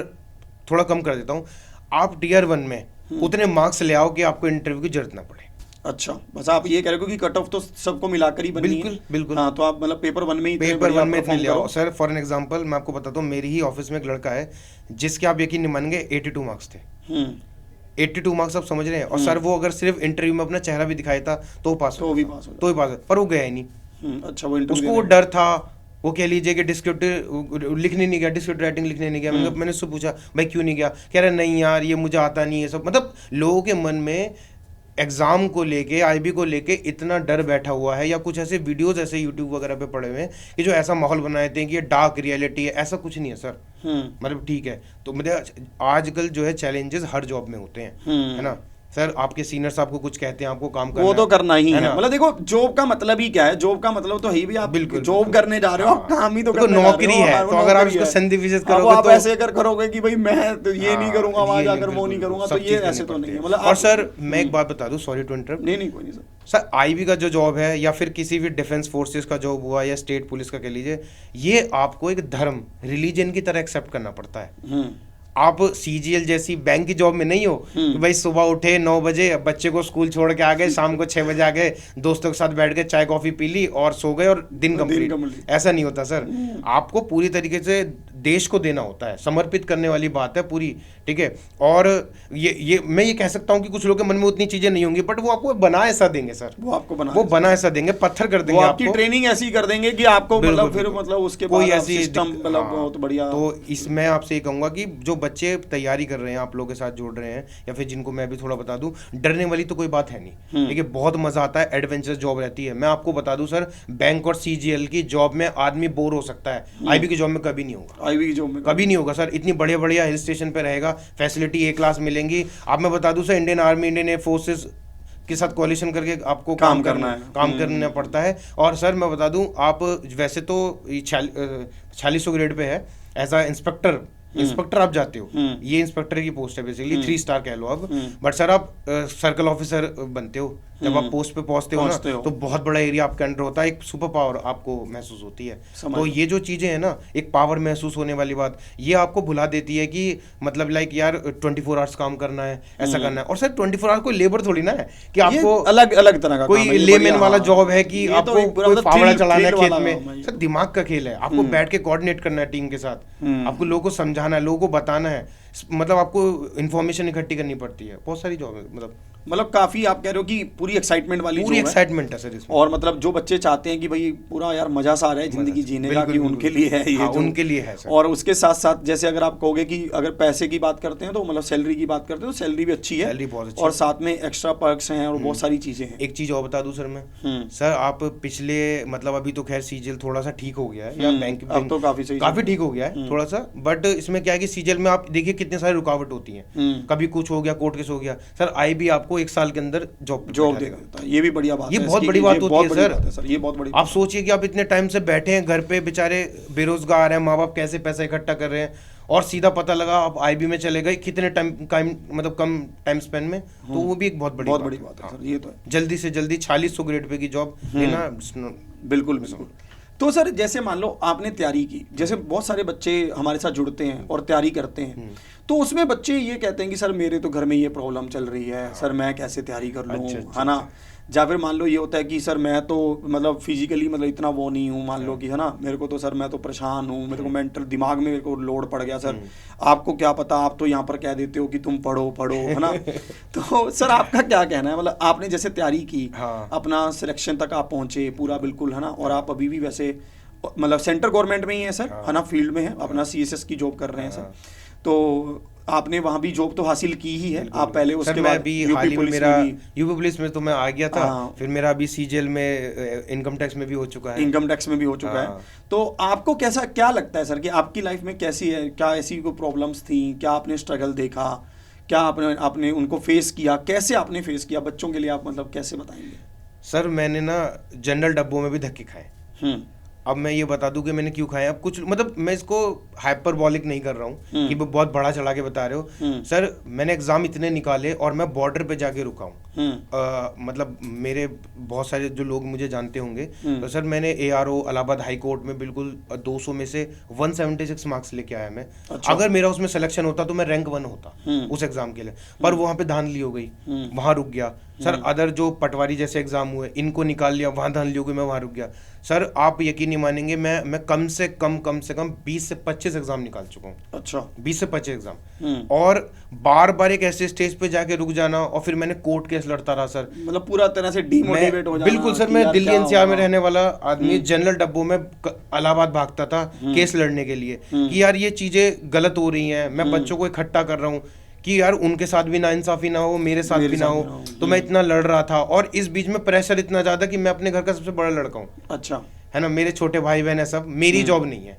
थोड़ा कम कर देता हूँ। आप टियर 1 में उतने मार्क्स ले आओ कि आपको इंटरव्यू की जरूरत ना पड़े। अच्छा, बस आप ये कह रहे हो कि कट ऑफ तो सबको मिलाकर ही बननी है। बिल्कुल बिल्कुल। हाँ, तो आप मतलब पेपर 1 में ही पेपर 1 में इतने ले आओ सर। फॉर एन एग्जांपल मैं आपको बताता हूँ, मेरी ही ऑफिस में एक लड़का है जिसके आप यकीन नहीं मानेंगे 82 मार्क्स थे। 82 मार्क्स आप समझ रहे हैं। और सर वो अगर सिर्फ इंटरव्यू में अपना चेहरा भी दिखाया था तो वो पास तो भी पास हो, तो ही पास, पर वो गया ही नहीं। अच्छा, वो उसको वो डर था, वो कह लीजिए कि डिस्क्रिप्टिव लिखने नहीं गया, डिस्क्रिप्टिव राइटिंग लिखने नहीं गया। मैंने उससे पूछा भाई क्यों नहीं गया, कह रहा नहीं यार ये मुझे आता नहीं है सब। मतलब लोगों के मन में एग्जाम को लेके, आईबी को लेके इतना डर बैठा हुआ है, या कुछ ऐसे वीडियोस ऐसे यूट्यूब वगैरह पे पड़े हुए हैं कि जो ऐसा माहौल बना देते हैं कि ये डार्क रियलिटी है। ऐसा कुछ नहीं है सर। मतलब ठीक है, तो मतलब आजकल जो है चैलेंजेस हर जॉब में होते हैं, है ना सर। आपके सीनियर्स आपको कुछ कहते हैं, आपको काम करना वो तो करना ही है। ना? मतलब देखो जॉब का मतलब ही क्या है, जॉब का मतलब तो ही भी आप जॉब करने जा रहे हो, आप काम ही तो करने जा रहे हो। नौकरी है, तो अगर आप इसको संधि विशेष करोगे आप तो ऐसे करोगे कि भाई मैं तो ये नहीं करूंगा, वहां जाकर वो नहीं करूंगा, तो ये ऐसे तो नहीं है। मतलब और सर मैं एक बात बता दूं, सॉरी टू इंटरप्ट। नहीं कोई नहीं सर आईबी का जो जॉब है, या फिर किसी भी डिफेंस फोर्सेस का जॉब हुआ, या स्टेट पुलिस का कह लीजिए, ये आपको एक धर्म, रिलीजन की तरह एक्सेप्ट करना पड़ता है। आप सीजीएल जैसी बैंक की जॉब में नहीं हो कि भाई सुबह उठे 9 बजे, बच्चे को स्कूल छोड़ के आ गए, शाम को 6 बजे आ गए, दोस्तों के साथ बैठ के चाय कॉफी पी ली और सो गए और दिन कंप्लीट। ऐसा नहीं होता सर। आपको पूरी तरीके से देश को देना होता है, समर्पित करने वाली बात है पूरी, ठीक है। और ये मैं ये कह सकता हूँ कि कुछ लोगों के मन में उतनी चीजें नहीं होंगी, बट वो आपको बना ऐसा देंगे सर, वो बना ऐसा देंगे, पत्थर कर देंगे, आपकी ट्रेनिंग ऐसी कर देंगे कि आपको मतलब फिर मतलब उसके कोई ऐसी सिस्टम मतलब बहुत बढ़िया। तो इसमें आपसे ये कहूंगा कि जो बच्चे तैयारी कर रहे हैं, आप लोगों के साथ जुड़ रहे हैं, या फिर जिनको मैं भी थोड़ा बता दूं, डरने वाली तो कोई बात है नहीं। देखिए बहुत मजा आता है, एडवेंचरस जॉब रहती है। मैं आपको बता दूं सर, बैंक और सीजीएल की जॉब में आदमी बोर हो सकता है, आईबी की जॉब में कभी नहीं होगा। आईबी की जॉब में कभी नहीं होगा सर। इतनी बढ़िया बढ़िया हिल स्टेशन पे रहेगा, फैसिलिटी A क्लास मिलेंगी। आप मैं बता दूं sir, Indian army, Indian air forces के साथ कोलिशन करके आपको काम करना पड़ता है। और सर मैं बता दूं, आप वैसे तो 4600 ग्रेड पे है, एज अ इंस्पेक्टर आप जाते हो, ये इंस्पेक्टर की पोस्ट है बेसिकली, 3 स्टार कह लो आप। बट सर आप सर्कल ऑफिसर बनते हो जब आप पोस्ट पे पहुंचते हो ना, तो बहुत बड़ा एरिया आपके अंडर होता है, एक सुपर पावर आपको महसूस होती है। तो ये जो चीजें हैं ना, एक पावर महसूस होने वाली बात, ये आपको भुला देती है कि मतलब लाइक यार 24 आवर्स काम करना है, ऐसा करना है। और सर 24 आवर्स कोई लेबर थोड़ी ना है कि आपको अलग अलग तरह का कोई लेमैन वाला जॉब है कि आपको कोई फावड़ा चलाना है खेत में। सर दिमाग का खेल है, आपको बैठ के कोऑर्डिनेट करना है टीम के साथ, आपको लोगों को समझाना है, लोगों को बताना है, मतलब आपको इन्फॉर्मेशन इकट्ठी करनी पड़ती है। बहुत सारी जॉब है, मतलब काफी आप कह रहे हो कि पूरी एक्साइटमेंट वाली, पूरी एक्साइटमेंट है सर इसमें। और मतलब जो बच्चे चाहते हैं कि भाई पूरा यार मजा सा आ रहा है जिंदगी जीने का, कि उनके लिए है ये, उनके लिए है सर। और उसके साथ साथ जैसे अगर आप कहोगे कि अगर पैसे की बात करते हैं तो मतलब सैलरी की बात करते हैं तो सैलरी भी अच्छी है, सैलरी बहुत अच्छी और साथ में एक्स्ट्रा पर्क्स हैं और बहुत सारी चीजें हैं। एक चीज और बता दूं सर मैं, सर आप पिछले मतलब अभी तो खैर सीजीएल थोड़ा सा ठीक हो गया है, या बैंक अब तो काफी ठीक हो गया है थोड़ा सा, बट इसमें क्या है कि सीजीएल में आप देखिए कितने सारे रुकावट होती हैं, कभी कुछ हो गया, कोर्ट केस हो गया। सर आईबी आपको 1 साल के अंदर जॉब दे देता है। ये भी बढ़िया बात है, ये बहुत बड़ी बात होती है सर, ये बहुत बड़ी। आप सोचिए कि आप इतने टाइम से बैठे हैं घर पे, बेचारे बेरोजगार हैं, माँ बाप कैसे पैसा इकट्ठा कर रहे हैं, और सीधा पता लगा आप आईबी में चले गए, कितने टाइम मतलब कम टाइम स्पेन में, तो वो भी एक बहुत बड़ी बात है सर। ये तो है, जल्दी से जल्दी 4600 ग्रेड पे की जॉब लेना। बिल्कुल। तो सर जैसे मान लो आपने तैयारी की, जैसे बहुत सारे बच्चे हमारे साथ जुड़ते हैं और तैयारी करते हैं, तो उसमें बच्चे ये कहते हैं कि सर मेरे तो घर में ये प्रॉब्लम चल रही है, सर मैं कैसे तैयारी कर लूँ, है ना। या फिर मान लो ये होता है कि सर मैं तो मतलब फिजिकली मतलब इतना वो नहीं हूँ, मान लो कि है ना, मेरे को तो सर मैं तो परेशान हूँ, मेरे को मेंटल दिमाग में मेरे को लोड पड़ गया सर। आपको क्या पता, आप तो यहाँ पर कह देते हो कि तुम पढ़ो है ना। तो सर आपका क्या कहना है, मतलब आपने जैसे तैयारी की, अपना सिलेक्शन तक आप पहुँचे पूरा बिल्कुल, है ना, और आप अभी भी वैसे मतलब सेंट्रल गवर्नमेंट में ही है सर, है ना, फील्ड में है, अपना CSS की जॉब कर रहे हैं सर। तो आपने वहाँ भी जॉब तो हासिल की ही है, आप पहले उसके बाद भी हाल ही में मेरा यूपी पुलिस में तो मैं आ गया था, फिर मेरा अभी सीजीएल में इनकम टैक्स में भी हो चुका है। तो आपको कैसा क्या लगता है सर कि आपकी लाइफ में कैसी है, क्या ऐसी कोई प्रॉब्लम्स थी, क्या आपने स्ट्रगल देखा, क्या आपने उनको फेस किया, कैसे आपने फेस किया, बच्चों के लिए आप मतलब कैसे बताएंगे? सर मैंने ना जनरल डब्बों में भी धक्के खाए। अब मैं ये बता दूं कि मैंने क्यों खाया। अब कुछ मतलब मैं इसको हाइपरबॉलिक नहीं कर रहा हूँ कि बहुत बड़ा चढ़ा के बता रहे हो सर। मैंने एग्जाम इतने निकाले और मैं बॉर्डर पे जाके रुका हूँ। मतलब मेरे बहुत सारे जो लोग मुझे जानते होंगे, तो सर मैंने ARO इलाहाबाद हाई कोर्ट में बिल्कुल 200 में से 176 मार्क्स लेके आया मैं। अच्छा। अगर मेरा उसमें सिलेक्शन होता तो मैं रैंक 1 होता उस एग्जाम के लिए, पर वहाँ पे धांधली हो गई, वहाँ रुक गया सर। अदर जो पटवारी जैसे एग्जाम हुए इनको निकाल लिया, वहाँ धांधली हो गई, मैं वहाँ रुक गया सर। आप यकीन नहीं मानेंगे, मैं कम से कम 20 से 25 एग्जाम निकाल चुका हूँ। अच्छा। 20 से 25 एग्जाम, और बार बार एक ऐसे स्टेज पे जाके रुक जाना, और फिर मैंने कोर्ट केस लड़ता रहा सर। मतलब पूरा तरह से डीमोटिवेट हो जाना। बिल्कुल सर, मैं दिल्ली NCR में रहने वाला आदमी, जनरल डब्बों में इलाहाबाद भागता था केस लड़ने के लिए कि यार ये चीजें गलत हो रही हैं, मैं बच्चों को इकट्ठा कर रहा हूँ कि यार उनके साथ भी नाइंसाफी ना हो, मेरे साथ भी ना हो। तो मैं इतना लड़ रहा था, और इस बीच में प्रेशर इतना ज्यादा कि मैं अपने घर का सबसे बड़ा लड़का हूँ। अच्छा। है ना, मेरे छोटे भाई बहन है सब, मेरी जॉब नहीं है।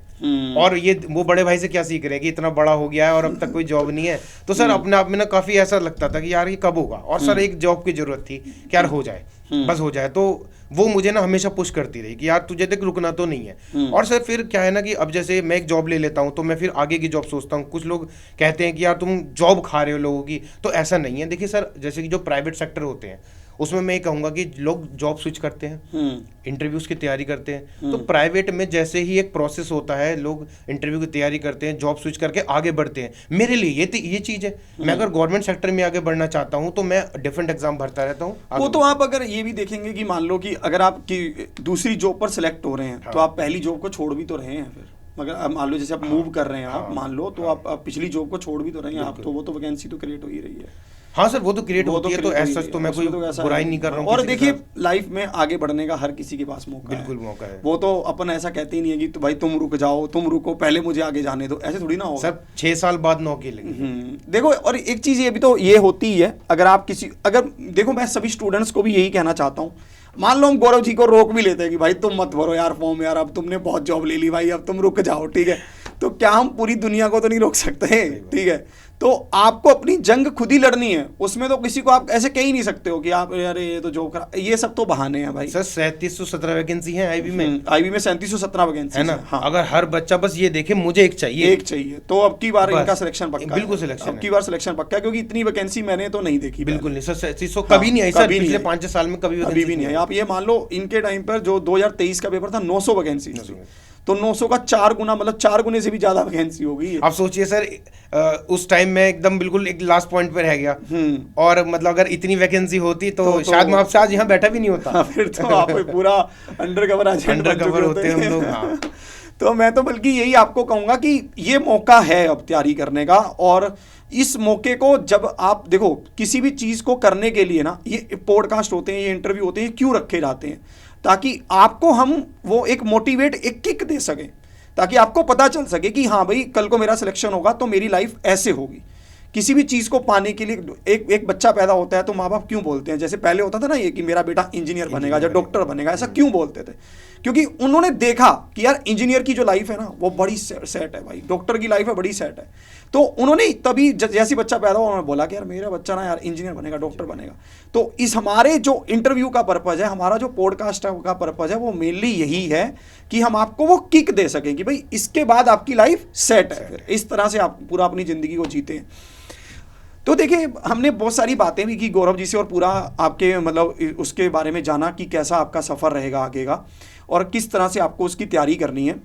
और ये वो बड़े भाई से क्या सीख रहे हैं कि इतना बड़ा हो गया है और अब तक कोई जॉब नहीं है। तो सर अपने आप में ना काफी ऐसा लगता था कि यार ये कब होगा, और सर एक जॉब की जरूरत थी कि यार हो जाए, बस हो जाए। तो वो मुझे ना हमेशा पुश करती रही कि यार तुझे तक रुकना तो नहीं है। और सर फिर क्या है ना कि अब जैसे मैं एक जॉब ले लेता हूँ तो मैं फिर आगे की जॉब सोचता हूँ। कुछ लोग कहते हैं कि यार तुम जॉब खा रहे हो लोगों की, तो ऐसा नहीं है। देखिए सर, जैसे कि जो प्राइवेट सेक्टर होते हैं उसमें मैं ये कहूँगा कि लोग जॉब स्विच करते हैं, इंटरव्यूज की तैयारी करते हैं। तो प्राइवेट में जैसे ही एक प्रोसेस होता है, लोग इंटरव्यू की तैयारी करते हैं, जॉब स्विच करके आगे बढ़ते हैं। मेरे लिए ये चीज़ है। मैं अगर गवर्नमेंट सेक्टर में आगे बढ़ना चाहता हूँ तो मैं डिफरेंट एग्जाम भरता रहता हूँ। वो तो आप अगर ये भी देखेंगे कि मान लो कि अगर आप की दूसरी जॉब पर सिलेक्ट हो रहे हैं, तो आप पहली जॉब को छोड़ भी तो रहे हैं। फिर मगर अब मान लो जैसे आप मूव कर रहे हैं, आप मान लो तो आप पिछली जॉब को छोड़ भी तो रहे हैं आप, तो वो तो वैकेंसी तो क्रिएट हो ही रही है। हाँ सर, वो तो क्रिएट होती है, तो ऐसा तो मैं कोई बुराई नहीं कर रहा हूँ। और देखिए लाइफ में आगे बढ़ने का हर किसी के पास मौका है। बिल्कुल मौका है। वो तो अपन ऐसा कहते ही नहीं है कि तो भाई तुम रुक जाओ, तुम रुको, पहले मुझे आगे जाने दो, ऐसे थोड़ी ना होगा सर। 6 साल बाद नौकरी लगी। देखो, और एक चीज ये भी तो ये होती ही है, अगर देखो मैं सभी स्टूडेंट्स को भी यही कहना चाहता हूँ। मान लो हम गौरव जी को रोक भी लेते हैं कि भाई तुम मत भरो यार फॉर्म, यार अब तुमने बहुत जॉब ले ली भाई, अब तुम रुक जाओ, ठीक है। तो क्या हम पूरी दुनिया को तो नहीं रोक सकते, ठीक है। तो आपको अपनी जंग खुद ही लड़नी है, उसमें तो किसी को आप ऐसे कह ही नहीं सकते हो कि आप यार ये तो जॉब करा, ये सब तो बहाने हैं भाई। सर 3717 वैकेंसी है आईबी में। आईबी में 3717 वैकेंसी है ना। हाँ। अगर हर बच्चा बस ये देखे मुझे एक चाहिए, तो अब की बार इनका सिलेक्शन पक्का, बिल्कुल सिलेक्शन, अब की बार सिलेक्शन पक्का, क्योंकि इतनी वैकेंसी मैंने तो नहीं देखी। बिल्कुल नहीं सर, 3700 कभी नहीं आई सर, पिछले 5 साल में कभी भी नहीं आई। आप ये मान लो इनके टाइम पर जो 2023 का पेपर था 900 वैकेंसी, तो 900 का 4 गुना, मतलब 4 गुने से भी ज्यादा वैकेंसी हो गई है। आप सोचिए सर, उस टाइम में एकदम बिल्कुल एक लास्ट पॉइंट पे रह गया, और मतलब अगर इतनी वैकेंसी होती तो शायद मैं आपसे आज यहाँ बैठा भी नहीं होता। फिर तो आप पूरा अंडरकवर होते हैं हम लोग। हाँ। तो मैं तो बल्कि यही आपको कहूंगा कि ये मौका है अब तैयारी करने का, और इस मौके को जब आप देखो, किसी भी चीज को करने के लिए ना ये पॉडकास्ट होते हैं, ये इंटरव्यू होते हैं, ये क्यों रखे जाते हैं, ताकि आपको हम वो एक मोटिवेट, एक किक दे सकें, ताकि आपको पता चल सके कि हाँ भाई कल को मेरा सिलेक्शन होगा तो मेरी लाइफ ऐसे होगी। किसी भी चीज़ को पाने के लिए एक बच्चा पैदा होता है तो माँ बाप क्यों बोलते हैं, जैसे पहले होता था ना ये कि मेरा बेटा इंजीनियर बनेगा या डॉक्टर बनेगा, ऐसा क्यों बोलते थे? क्योंकि उन्होंने देखा कि यार इंजीनियर की जो लाइफ है ना वो बड़ी सेट है भाई, डॉक्टर की लाइफ है बड़ी सेट है। तो उन्होंने तभी जैसे बच्चा पैदा हुआ उन्होंने बोला कि यार मेरा बच्चा ना यार इंजीनियर बनेगा, डॉक्टर बनेगा। तो इस हमारे जो इंटरव्यू का पर्पज़ है, हमारा जो पॉडकास्ट का पर्पज़ है, वो मेनली यही है कि हम आपको वो किक दे सकें कि भाई इसके बाद आपकी लाइफ सेट है, फिर इस तरह से आप पूरा अपनी ज़िंदगी को जीते हैं। तो देखिए हमने बहुत सारी बातें भी की गौरव जी से, और पूरा आपके मतलब उसके बारे में जाना कि कैसा आपका सफ़र रहेगा आगे का और किस तरह से आपको उसकी तैयारी करनी है।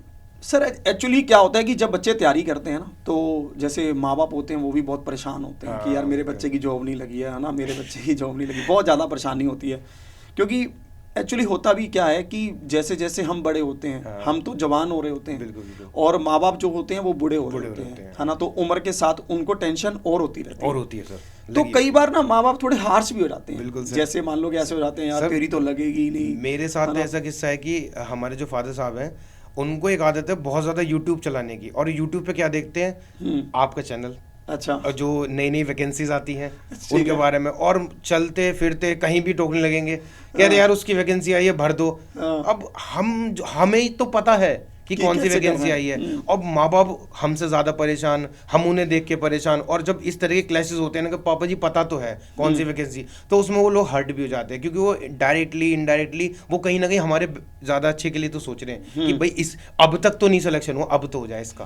सर एक्चुअली क्या होता है कि जब बच्चे तैयारी करते हैं ना, तो जैसे माँ बाप होते हैं वो भी बहुत परेशान होते हैं कि यार मेरे बच्चे की जॉब नहीं लगी है ना, मेरे बच्चे की जॉब नहीं लगी, बहुत ज़्यादा परेशानी होती है। क्योंकि एक्चुअली होता भी क्या है कि जैसे जैसे हम बड़े होते हैं, हम तो जवान हो रहे होते हैं, बिल्कुल। और माँ बाप जो होते हैं वो बूढ़े हो रहे होते हैं, है ना। तो उम्र के साथ उनको टेंशन और होती रहती है सर। तो कई बार ना माँ बाप थोड़े हार्श भी हो जाते हैं, बिल्कुल। जैसे मान लो कि ऐसे हो जाते हैं यार तेरी तो लगेगी ही नहीं। मेरे साथ ऐसा किस्सा है कि हमारे जो फादर साहब हैं उनको एक आदत है बहुत ज्यादा यूट्यूब चलाने की, और यूट्यूब पे क्या देखते हैं, आपका चैनल, अच्छा, जो नई नई वैकेंसीज आती हैं उनके बारे में, और चलते फिरते कहीं भी टोकने लगेंगे, कह रहे यार उसकी वैकेंसी आई है भर दो। अब हमें तो पता है कि कौन सी कैसे कर वैकेंसी रहे आई हैं? है। और माँ बाप हमसे ज़्यादा परेशान, हम उन्हें देख के परेशान, और जब इस तरह के क्लैशेस होते हैं ना कि पापा जी पता तो है कौन सी वैकेंसी, तो उसमें वो लोग हर्ट भी हो जाते हैं, क्योंकि वो डायरेक्टली इनडायरेक्टली वो कहीं ना कहीं हमारे ज़्यादा अच्छे के लिए तो सोच रहे हैं कि भाई इस अब तक तो नहीं सिलेक्शन हुआ, अब तो हो जाए इसका।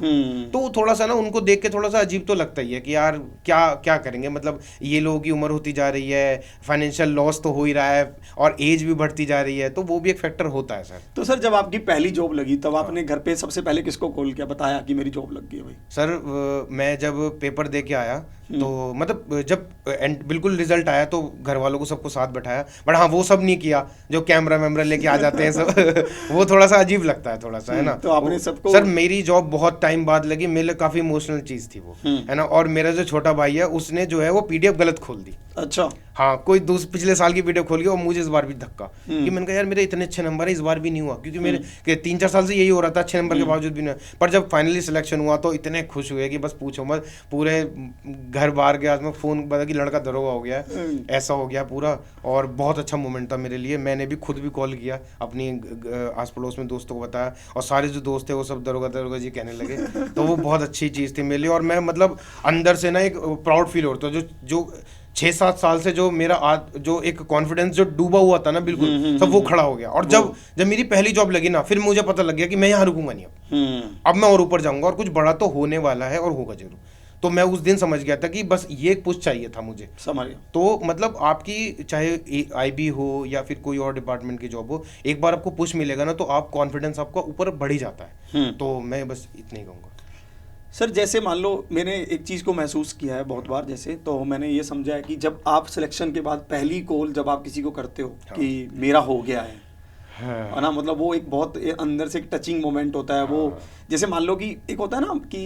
तो थोड़ा सा ना उनको देख के थोड़ा सा अजीब तो लगता ही है कि यार क्या क्या करेंगे, मतलब ये लोगों की उम्र होती जा रही है, फाइनेंशियल लॉस तो हो ही रहा है, और एज भी बढ़ती जा रही है, तो वो भी एक फैक्टर होता है सर। तो सर जब आपकी पहली जॉब लगी तब आपने घर पे सबसे पहले किसको कॉल किया, बताया कि मेरी जॉब लग गई है भाई? सर मैं जब पेपर दे के आया तो मतलब जब बिल्कुल रिजल्ट आया तो घर वालों को सबको साथ बैठाया, बट हाँ वो सब नहीं किया जो कैमरा वैमरा लेके आ जाते हैं सब वो थोड़ा सा अजीब लगता है थोड़ा सा, है ना। तो आपने सबको सर मेरी जॉब बहुत टाइम बाद लगी, मेरे लिए काफ़ी इमोशनल चीज़ थी वो, है ना। और मेरा जो छोटा भाई है उसने जो है वो पीडीएफ गलत खोल दी। अच्छा। हाँ, कोई पिछले साल की पीडीएफ खोल गया, और मुझे इस बार भी धक्का कि मैंने कहा यार मेरे इतने अच्छे नंबर है, इस बार भी नहीं हुआ, क्योंकि मेरे 3-4 साल से यही हो रहा था, अच्छे नंबर के बावजूद भी नहीं। पर जब फाइनली सिलेक्शन हुआ तो इतने खुश हुए कि बस पूछो मत, पूरे घर बाहर गया, मैं फ़ोन पता कि लड़का दरोगा हो गया है, ऐसा हो गया पूरा। और बहुत अच्छा मोमेंट था मेरे लिए, मैंने भी खुद भी कॉल किया अपनी आस पड़ोस में दोस्तों को बताया, और सारे जो दोस्त थे वो सब दरोगा जी कहने लगे, तो वो बहुत अच्छी चीज़ थी मेरे लिए। और मैं मतलब अंदर से ना एक प्राउड फील होता है, जो 6-7 साल से जो मेरा जो एक कॉन्फिडेंस जो डूबा हुआ था ना बिल्कुल, सब वो खड़ा हो गया। और जब मेरी पहली जॉब लगी ना, फिर मुझे पता लग गया कि मैं यहाँ रुकूंगा नहीं, अब मैं और ऊपर जाऊंगा, और कुछ बड़ा तो होने वाला है और होगा जरूर। तो मैं उस दिन समझ गया था कि बस ये एक पुश चाहिए था मुझे, समझ गया। तो मतलब आपकी चाहे आईबी हो या फिर कोई और डिपार्टमेंट की जॉब हो, एक बार आपको पुश मिलेगा ना तो आप कॉन्फिडेंस आपका ऊपर बढ़ ही जाता है। तो मैं बस इतना ही कहूँगा। सर जैसे मान लो मैंने एक चीज़ को महसूस किया है बहुत बार, जैसे तो मैंने ये समझा है कि जब आप सिलेक्शन के बाद पहली कॉल जब आप किसी को करते हो कि मेरा हो गया है ना, मतलब वो एक बहुत अंदर से एक टचिंग मोमेंट होता है। वो जैसे मान लो कि एक होता है ना कि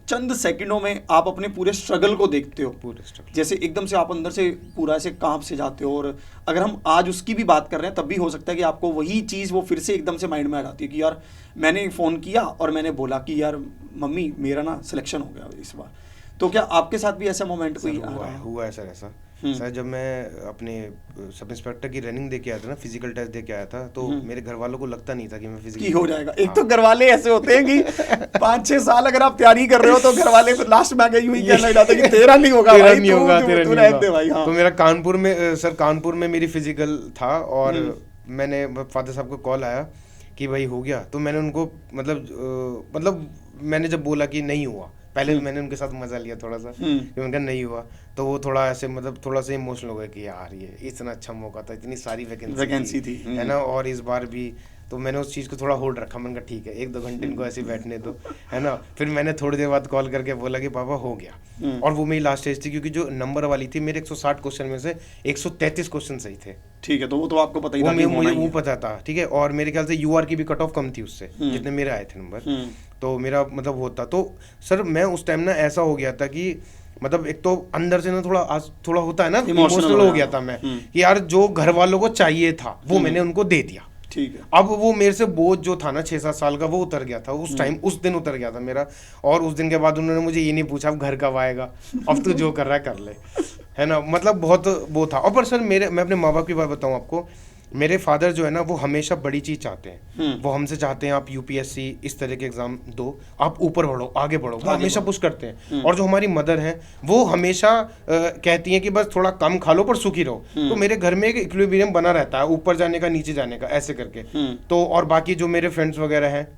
चंद सेकंडों में आप अपने पूरे स्ट्रगल को देखते हो, पूरे स्ट्रगल, जैसे जैसे एकदम से आप अंदर से पूरा ऐसे कांप से जाते हो। और अगर हम आज उसकी भी बात कर रहे हैं तब भी हो सकता है कि आपको वही चीज़ वो फिर से एकदम से माइंड में आ जाती है कि यार मैंने फ़ोन किया और मैंने बोला कि यार मम्मी मेरा ना सिलेक्शन हो गया इस बार। तो क्या आपके साथ भी ऐसा मोमेंट कोई आ रहा है? हुआ है सर ऐसा। सर जब मैं अपने सब इंस्पेक्टर की रनिंग दे के आया था ना, फिजिकल टेस्ट दे के आया था, तो मेरे घर वालों को लगता नहीं था कि मैं फिजिकल हो जाएगा। एक तो घर वाले ऐसे होते हैं कि 5-6 साल अगर आप तैयारी कर रहे हो तो घर वाले लास्ट में आके यूं ही कहने लग जाते हैं कि तेरा नहीं होगा भाई, नहीं होगा, तेरा नहीं होगा भाई। हाँ। तो मेरा कानपुर में मेरी फिजिकल था, और मैंने फादर साहब को कॉल आया कि भाई हो गया, तो मैंने उनको मतलब मैंने जब बोला कि नहीं हुआ, पहले मैंने उनके साथ मजा लिया थोड़ा सा कि उनका नहीं हुआ, तो वो थोड़ा ऐसे मतलब थोड़ा सा इमोशनल हो गया कि यार ये इतना अच्छा मौका था, इतनी सारी वैकेंसी थी, है ना, और इस बार भी। तो मैंने उस चीज़ को थोड़ा होल्ड रखा, मैंने कहा ठीक है 1-2 घंटे इनको ऐसे बैठने दो, है ना। फिर मैंने थोड़ी देर बाद कॉल करके बोला कि पापा हो गया, और वो मेरी लास्ट स्टेज थी, क्योंकि जो नंबर वाली थी मेरे 160 क्वेश्चन में से 133 क्वेश्चन सही थे। ठीक है, तो वो तो आपको पता ही था, मुझे वो पता था, ठीक है। और मेरे ख्याल से यूआर की भी कट ऑफ कम थी उससे, जितने मेरे आए थे नंबर, तो मेरा मतलब होता। तो सर मैं उस टाइम ना ऐसा हो गया था कि मतलब एक तो अंदर से ना थोड़ा होता है ना, इमोशनल हो गया था मैं कि यार जो घर वालों को चाहिए था वो मैंने उनको दे दिया। ठीक है। अब वो मेरे से बोझ जो था ना 6-7 साल का वो उतर गया था उस टाइम, उस दिन उतर गया था मेरा। और उस दिन के बाद उन्होंने मुझे ये नहीं पूछा अब घर कब आएगा, अब तू जो कर रहा है कर ले, है ना। मतलब बहुत वो था। और पर सर मैं अपने माँ बाप की बात बताऊँ आपको, मेरे फादर जो है ना वो हमेशा बड़ी चीज़ चाहते हैं। वो हमसे चाहते हैं आप यूपीएससी इस तरह के एग्जाम दो, आप ऊपर बढ़ो, आगे बढ़ो, वो हमेशा पुश करते हैं। और जो हमारी मदर हैं वो हमेशा कहती हैं कि बस थोड़ा कम खा लो पर सुखी रहो। तो मेरे घर में एक इक्विलिब्रियम बना रहता है, ऊपर जाने का नीचे जाने का, ऐसे करके। तो और बाकी जो मेरे फ्रेंड्स वगैरह हैं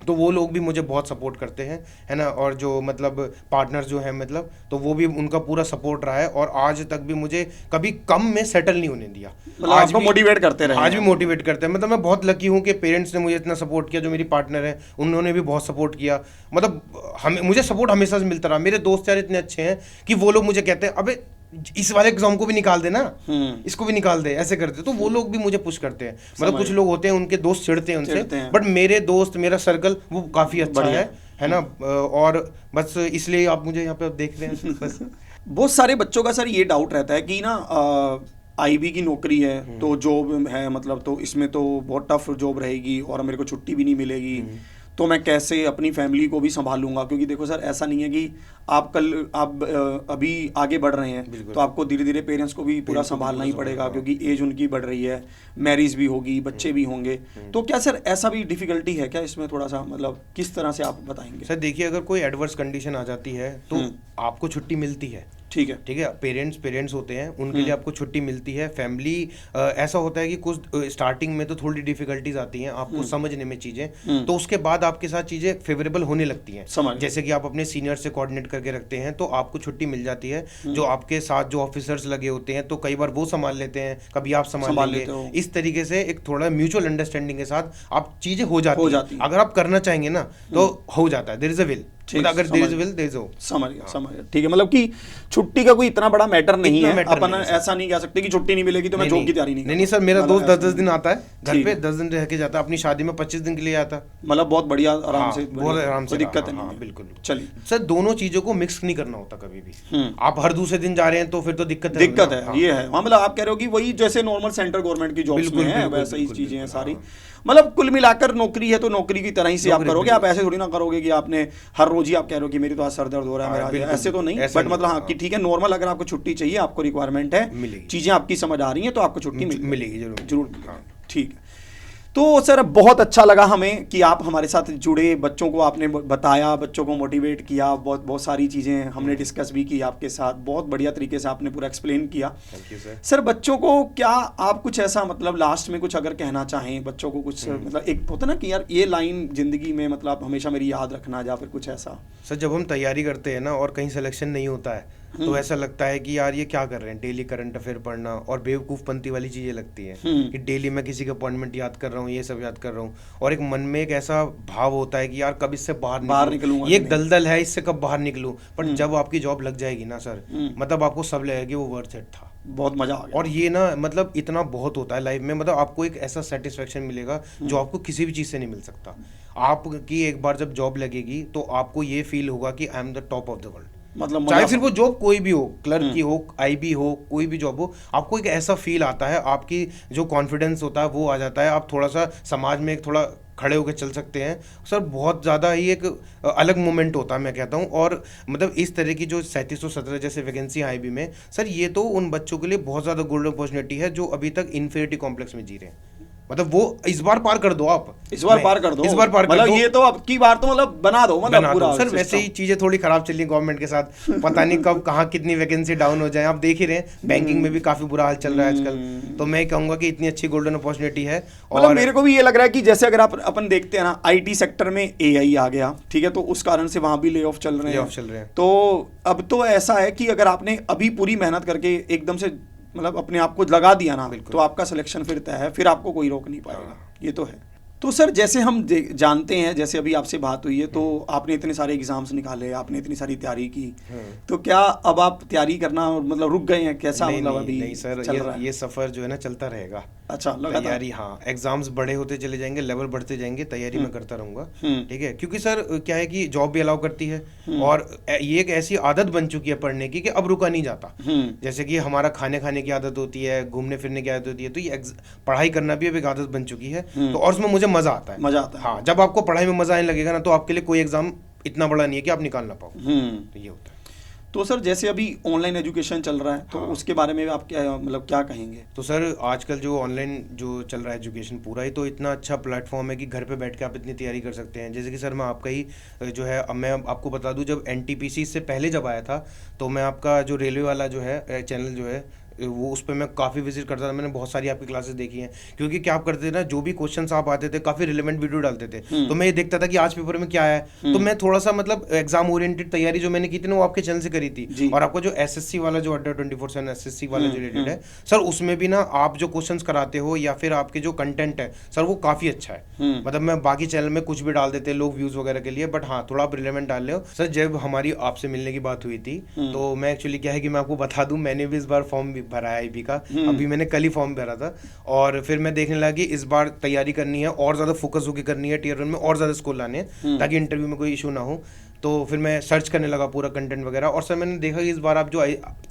तो वो लोग भी मुझे बहुत सपोर्ट करते हैं, है ना। और जो मतलब पार्टनर जो है मतलब, तो वो भी उनका पूरा सपोर्ट रहा है, और आज तक भी मुझे कभी कम में सेटल नहीं होने दिया। आज भी मोटिवेट करते रहे, आज भी मोटिवेट करते हैं। मतलब मैं बहुत लकी हूँ कि पेरेंट्स ने मुझे इतना सपोर्ट किया, जो मेरी पार्टनर है उन्होंने भी बहुत सपोर्ट किया। मतलब मुझे सपोर्ट हमेशा से मिलता रहा। मेरे दोस्त यार इतने अच्छे हैं कि वो लोग मुझे कहते हैं अबे इस वाले एग्जाम को भी निकाल देना, इसको भी निकाल दे, ऐसे करते। तो वो लोग भी मुझे पुश करते हैं। मतलब कुछ लोग होते हैं उनके दोस्त चिढ़ते हैं उनसे, बट मेरे दोस्त, मेरा सर्कल वो काफी अच्छा है ना। और बस इसलिए आप मुझे यहाँ पे देख रहे हैं बस। बहुत सारे बच्चों का सर ये डाउट रहता है कि ना आईबी की नौकरी है तो जॉब है, मतलब तो इसमें तो बहुत टफ जॉब रहेगी और मेरे को छुट्टी भी नहीं मिलेगी। तो मैं कैसे अपनी फैमिली को भी संभालूंगा, क्योंकि देखो सर ऐसा नहीं है कि आप अभी आगे बढ़ रहे हैं तो आपको धीरे धीरे पेरेंट्स को भी पूरा संभालना ही पड़ेगा, क्योंकि एज उनकी बढ़ रही है, मैरिज भी होगी, बच्चे भी होंगे। तो क्या सर ऐसा भी डिफिकल्टी है क्या इसमें, थोड़ा सा मतलब किस तरह से आप बताएंगे? सर देखिए, अगर कोई एडवर्स कंडीशन आ जाती है तो आपको छुट्टी मिलती है, ठीक है। पेरेंट्स होते हैं, उनके लिए आपको छुट्टी मिलती है। फैमिली ऐसा होता है कि कुछ स्टार्टिंग में तो थोड़ी डिफिकल्टीज आती हैं आपको समझने में चीजें, तो उसके बाद आपके साथ चीजें फेवरेबल होने लगती हैं। जैसे कि आप अपने सीनियर से कोऑर्डिनेट करके रखते हैं तो आपको छुट्टी मिल जाती है। जो आपके साथ जो ऑफिसर्स लगे होते हैं तो कई बार वो संभाल लेते हैं, कभी आप संभाल लेते हो। इस तरीके से एक थोड़ा म्यूचुअल अंडरस्टैंडिंग के साथ आप चीजें हो जाती हैं। अगर आप करना चाहेंगे ना तो हो जाता है, देयर इज अ विल। अगर there is will there is हो। समझ गया, ठीक है। मतलब कि छुट्टी का कोई इतना बड़ा मैटर नहीं है, अपन ऐसा नहीं कह सकते कि छुट्टी नहीं मिलेगी तो मैं जॉब की तैयारी नहीं। सर मेरा दोस्त 10-10 दिन आता है घर पे, 10 दिन रह के जाता है, अपनी शादी में 25 दिन के लिए आता। मतलब बहुत बढ़िया, आराम से, बहुत आराम से, दिक्कत नहीं है। बिल्कुल। चलिए सर, दोनों चीजों को मिक्स नहीं करना होता कभी भी। आप हर दूसरे दिन जा रहे हैं तो फिर तो दिक्कत है। ये है। मतलब आप कह रहे हो कि वही जैसे नॉर्मल सेंट्रल गवर्नमेंट की जॉब्स में है वैसा ही चीजें हैं सारी। मतलब कुल मिलाकर नॉकरी है तो नौकरी की तरह ही से आप करोगे। आप ऐसे थोड़ी ना करोगे कि आपने हर रोज ही आप कह रहे हो कि मेरी तो आज सर दर्द हो रहा है, मेरा ऐसे तो नहीं। बट मतलब हाँ कि ठीक है, नॉर्मल अगर आपको छुट्टी चाहिए, आपको रिक्वायरमेंट है, चीजें आपकी समझ आ रही हैं तो आपको छुट्टी मिलेगी जरूर। ठीक है। तो सर बहुत अच्छा लगा हमें कि आप हमारे साथ जुड़े, बच्चों को आपने बताया, बच्चों को मोटिवेट किया, बहुत सारी चीज़ें हमने डिस्कस भी की आपके साथ। बहुत बढ़िया तरीके से आपने पूरा एक्सप्लेन किया। Thank you sir. बच्चों को क्या आप कुछ ऐसा मतलब लास्ट में कुछ अगर कहना चाहें बच्चों को, कुछ मतलब एक होता ना कि यार ये लाइन जिंदगी में मतलब हमेशा मेरी याद रखना, या फिर कुछ ऐसा? सर जब हम तैयारी करते हैं ना और कहीं सिलेक्शन नहीं होता है तो ऐसा लगता है कि यार ये क्या कर रहे हैं, डेली करंट अफेयर पढ़ना, और बेवकूफ़पंती वाली चीज़ें लगती हैं कि डेली मैं किसी का अपॉइंटमेंट याद कर रहा हूँ, ये सब याद कर रहा हूँ, और एक मन में एक ऐसा भाव होता है कि यार कब इससे बाहर निकलूँ, ये एक दलदल है, इससे कब बाहर निकलूँ। पर जब आपकी जॉब लग जाएगी ना सर, मतलब आपको सब लगेगा कि वो वर्थ इट था, बहुत मजा आ गया। और ये ना मतलब इतना बहुत होता है लाइफ में, मतलब आपको एक ऐसा सेटिस्फेक्शन मिलेगा जो आपको किसी भी चीज़ से नहीं मिल सकता। आपकी एक बार जब जॉब लगेगी तो आपको ये फील होगा कि I am the top of the world. मतलब चाहे फिर वो जॉब कोई भी हो, क्लर्क की हो, आईबी हो, कोई भी जॉब हो, आपको एक ऐसा फील आता है, आपकी जो कॉन्फिडेंस होता है वो आ जाता है, आप थोड़ा सा समाज में एक थोड़ा खड़े होकर चल सकते हैं सर। बहुत ज़्यादा ही एक अलग मोमेंट होता है मैं कहता हूँ। और मतलब इस तरह की जो 3717 जैसे वैकेंसी आईबी में सर, ये तो उन बच्चों के लिए बहुत ज़्यादा गोल्डन अपॉर्चुनिटी है जो अभी तक इन्फीरियरिटी कॉम्प्लेक्स में जी रहे हैं। मतलब वो इस बार पार कर दो, आप इस बार पार कर दो, मतलब ये तो अब की बार तो मतलब बना दो, मतलब पूरा सर। वैसे ही चीजें थोड़ी खराब चल रही गवर्नमेंट के साथ, पता नहीं कब कहाँ कितनी वैकेंसी डाउन हो जाए। आप देख ही रहे हैं बैंकिंग में भी काफी बुरा हाल चल रहा है आजकल। तो मैं कहूंगा कि इतनी अच्छी गोल्डन अपॉर्चुनिटी है। और मेरे को भी ये लग रहा है कि जैसे अगर अपन देखते हैं ना, IT सेक्टर में AI आ गया, ठीक है, तो उस कारण से वहां भी ले ऑफ चल रहे हैं। तो अब तो ऐसा है कि अगर आपने अभी पूरी मेहनत करके एकदम से मतलब अपने आप को लगा दिया ना, तो आपका सिलेक्शन फिर तय है, फिर आपको कोई रोक नहीं पाएगा। ये तो है। तो सर जैसे हम जानते हैं, जैसे अभी आपसे बात हुई है तो आपने इतने सारे एग्जाम्स निकाले, आपने इतनी सारी तैयारी की, तो क्या अब आप तैयारी करना मतलब रुक गए हैं, कैसा मतलब अभी? नहीं सर, चल रहा है ये सफर जो है ना चलता रहेगा। अच्छा, तैयारी, हाँ, एग्जाम्स बड़े होते चले जाएंगे, लेवल बढ़ते जाएंगे, तैयारी मैं करता रहूंगा, ठीक है। क्योंकि सर क्या है कि जॉब भी अलाउ करती है और ये एक ऐसी आदत बन चुकी है पढ़ने की कि अब रुका नहीं जाता। जैसे कि हमारा खाने की आदत होती है, घूमने फिरने की आदत होती है, तो ये पढ़ाई करना भी अब एक आदत बन चुकी है। तो और उसमें मुझे मजा आता है। हाँ, जब आपको पढ़ाई में मजा आने लगेगा ना तो आपके लिए कोई एग्जाम इतना बड़ा नहीं है कि आप निकाल ना पाओ। तो ये होता है। तो सर जैसे अभी ऑनलाइन एजुकेशन चल रहा है, तो उसके बारे में आप क्या मतलब क्या कहेंगे? तो सर आजकल जो ऑनलाइन जो चल रहा है एजुकेशन पूरा ही, तो इतना अच्छा प्लेटफॉर्म है कि घर पे बैठ के आप इतनी तैयारी कर सकते हैं। जैसे कि सर मैं आपका ही जो है, अब मैं आपको बता दूं, जब NTPC से पहले जब आया था तो मैं आपका जो रेलवे वाला जो है चैनल जो है वो उस पर मैं काफ़ी विजिट करता था। मैंने बहुत सारी आपकी क्लासेस देखी हैं, क्योंकि क्या आप करते थे ना, जो भी क्वेश्चंस आप आते थे काफ़ी रिलेवेंट वीडियो डालते थे, तो मैं ये देखता था कि आज पेपर में क्या है। तो मैं थोड़ा सा मतलब एग्जाम ओरिएंटेड तैयारी जो मैंने की थी ना वो आपके चैनल से करी थी। और आपको जो SSC वाला जो अड्डा 24/7 SSC वाला जो रिलेटेड है सर, उसमें भी ना आप जो क्वेश्चन कराते हो या फिर आपके जो कंटेंट है सर वो काफ़ी अच्छा है। मतलब मैं बाकी चैनल में कुछ भी डाल देते लोग व्यूज़ वगैरह के लिए, बट हाँ थोड़ा आप रिलेवेंट डाल रहे हो। सर जब हमारी आपसे मिलने की बात हुई थी तो मैं एक्चुअली क्या है कि मैं आपको बता दूँ, मैंने भी इस बार फॉर्म भरा है IB का। अभी मैंने कल ही फॉर्म भरा था और फिर मैं देखने लगा कि इस बार तैयारी करनी है और ज़्यादा फोकस होकर करनी है, Tier 1 में और ज़्यादा स्कोर लाने हैं ताकि इंटरव्यू में कोई इशू ना हो। तो फिर मैं सर्च करने लगा पूरा कंटेंट वगैरह, और सर मैंने देखा कि इस बार आप जो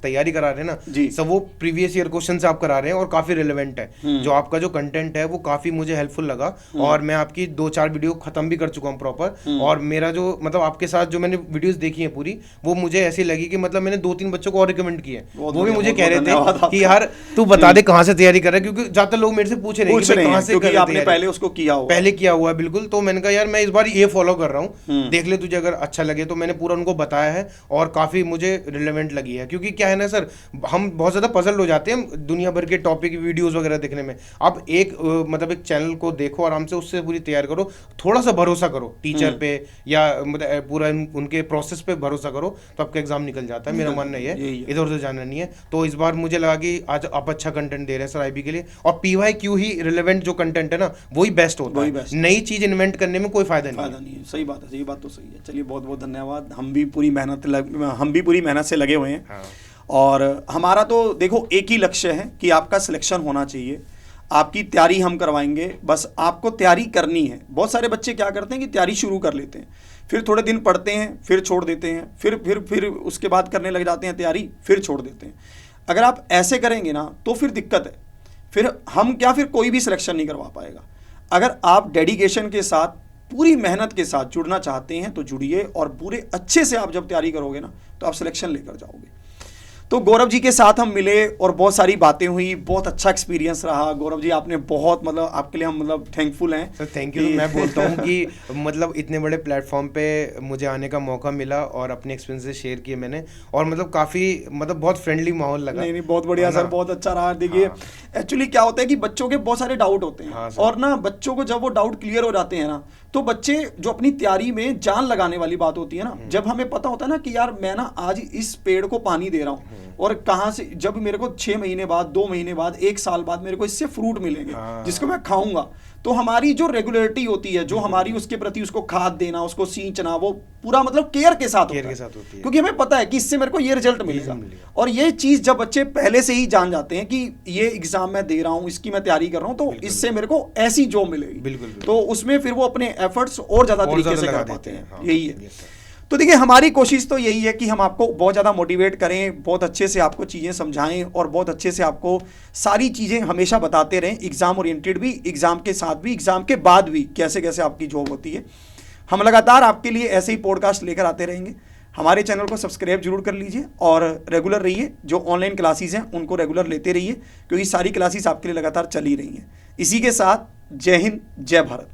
तैयारी करा रहे हैं जी। ना, सब वो प्रीवियस ईयर क्वेश्चन से आप करा रहे हैं और काफी रिलेवेंट है। जो आपका जो कंटेंट है वो काफी मुझे हेल्पफुल लगा और मैं आपकी 2-4 वीडियो खत्म भी कर चुका हूँ प्रॉपर। और मेरा जो मतलब आपके साथ जो मैंने वीडियोस देखी है पूरी, वो मुझे ऐसी लगी कि मतलब मैंने 2-3 बच्चों को और रिकमेंड किए, वो भी मुझे कह रहे थे कि यार तू बता दे कहाँ से तैयारी कर रहा है, क्योंकि ज्यादातर लोग मेरे से पूछ रहे हैं कि कहाँ से कर आपने पहले उसको किया हुआ, पहले किया हुआ है बिल्कुल। तो मैंने कहा यार मैं इस बार ये फॉलो कर रहा हूँ, देख ले तुझे अगर अच्छा लगे। तो मैंने पूरा उनको बताया है और काफी मुझे रिलेवेंट लगी है, क्योंकि क्या है ना सर, हम बहुत ज्यादा पजल्ड हो जाते हैं दुनिया भर के टॉपिक वीडियोस वगैरह देखने में। आप एक मतलब एक चैनल को देखो आराम से, उससे पूरी तैयारी करो, थोड़ा सा भरोसा करो टीचर पे या मतलब पूरा उनके प्रोसेस पे भरोसा करो, तो आपका एग्जाम निकल जाता है। मेरा मानना ये है, इधर उधर जाना नहीं है। तो इस बार मुझे लगा कि आज आप अच्छा कंटेंट दे रहे हैं सर आईबी के लिए, और PYQ ही रिलेवेंट जो कंटेंट है ना वही बेस्ट होता है। नई चीज इन्वेंट करने में कोई फायदा नहीं है। सही बात है, सही बात तो सही है। चलिए बहुत बहुत धन्यवाद। हम भी पूरी मेहनत से लगे हुए हैं। हाँ। और हमारा तो देखो एक ही लक्ष्य है कि आपका सिलेक्शन होना चाहिए। आपकी तैयारी हम करवाएंगे, बस आपको तैयारी करनी है। बहुत सारे बच्चे क्या करते हैं कि तैयारी शुरू कर लेते हैं, फिर थोड़े दिन पढ़ते हैं, फिर छोड़ देते हैं, फिर उसके बाद करने लग जाते हैं तैयारी, फिर छोड़ देते हैं। अगर आप ऐसे करेंगे ना तो फिर दिक्कत है, फिर कोई भी सिलेक्शन नहीं करवा पाएगा। अगर आप डेडिकेशन के साथ पूरी मेहनत के साथ जुड़ना चाहते हैं तो जुड़िए, और पूरे अच्छे से आप जब तैयारी करोगे ना तो आप सिलेक्शन लेकर जाओगे। तो गौरव जी के साथ हम मिले और बहुत सारी बातें हुई, बहुत अच्छा एक्सपीरियंस रहा। गौरव जी आपने बहुत मतलब आपके लिए हम मतलब थैंकफुल हैं सर। Thank you. मैं बोलता हूँ कि मतलब इतने बड़े प्लेटफॉर्म पे मुझे आने का मौका मिला और अपने एक्सपीरियंसेस शेयर किए मैंने, और मतलब काफ़ी मतलब बहुत फ्रेंडली माहौल लगा। नहीं बहुत बढ़िया सर, बहुत अच्छा रहा। देखिए एक्चुअली क्या होता है कि बच्चों के बहुत सारे डाउट होते हैं, और ना बच्चों को जब वो डाउट क्लियर हो जाते हैं ना, तो बच्चे जो अपनी तैयारी में जान लगाने वाली बात होती है ना, जब हमें पता होता है ना कि यार मैं ना आज इस पेड़ को पानी दे रहा हूँ, और कहाँ से जब मेरे को 6 महीने बाद, 2 महीने बाद, 1 साल बाद मेरे को इससे फ्रूट मिलेंगे जिसको मैं खाऊंगा, तो हमारी जो रेगुलरिटी होती है, जो हमारी उसके प्रति उसको खाद देना, उसको सींचना, वो पूरा मतलब केयर के साथ होता है, क्योंकि हमें पता है कि इससे मेरे को ये रिजल्ट मिलेगा। और ये चीज जब बच्चे पहले से ही जान जाते हैं कि ये एग्जाम मैं दे रहा हूँ, इसकी मैं तैयारी कर रहा हूँ, तो इससे मेरे को ऐसी जॉब मिलेगी, तो उसमें फिर वो अपने एफर्ट्स और ज्यादा तरीके से कर पाते हैं। यही है। तो देखिए हमारी कोशिश तो यही है कि हम आपको बहुत ज़्यादा मोटिवेट करें, बहुत अच्छे से आपको चीज़ें समझाएं, और बहुत अच्छे से आपको सारी चीज़ें हमेशा बताते रहें, एग्ज़ाम ओरिएंटेड भी, एग्ज़ाम के साथ भी, एग्ज़ाम के बाद भी कैसे कैसे आपकी जॉब होती है। हम लगातार आपके लिए ऐसे ही पॉडकास्ट लेकर आते रहेंगे। हमारे चैनल को सब्सक्राइब जरूर कर लीजिए और रेगुलर रहिए। जो ऑनलाइन क्लासेस हैं उनको रेगुलर लेते रहिए, क्योंकि सारी क्लासेस आपके लिए लगातार चल ही रही हैं। इसी के साथ जय हिंद, जय भारत।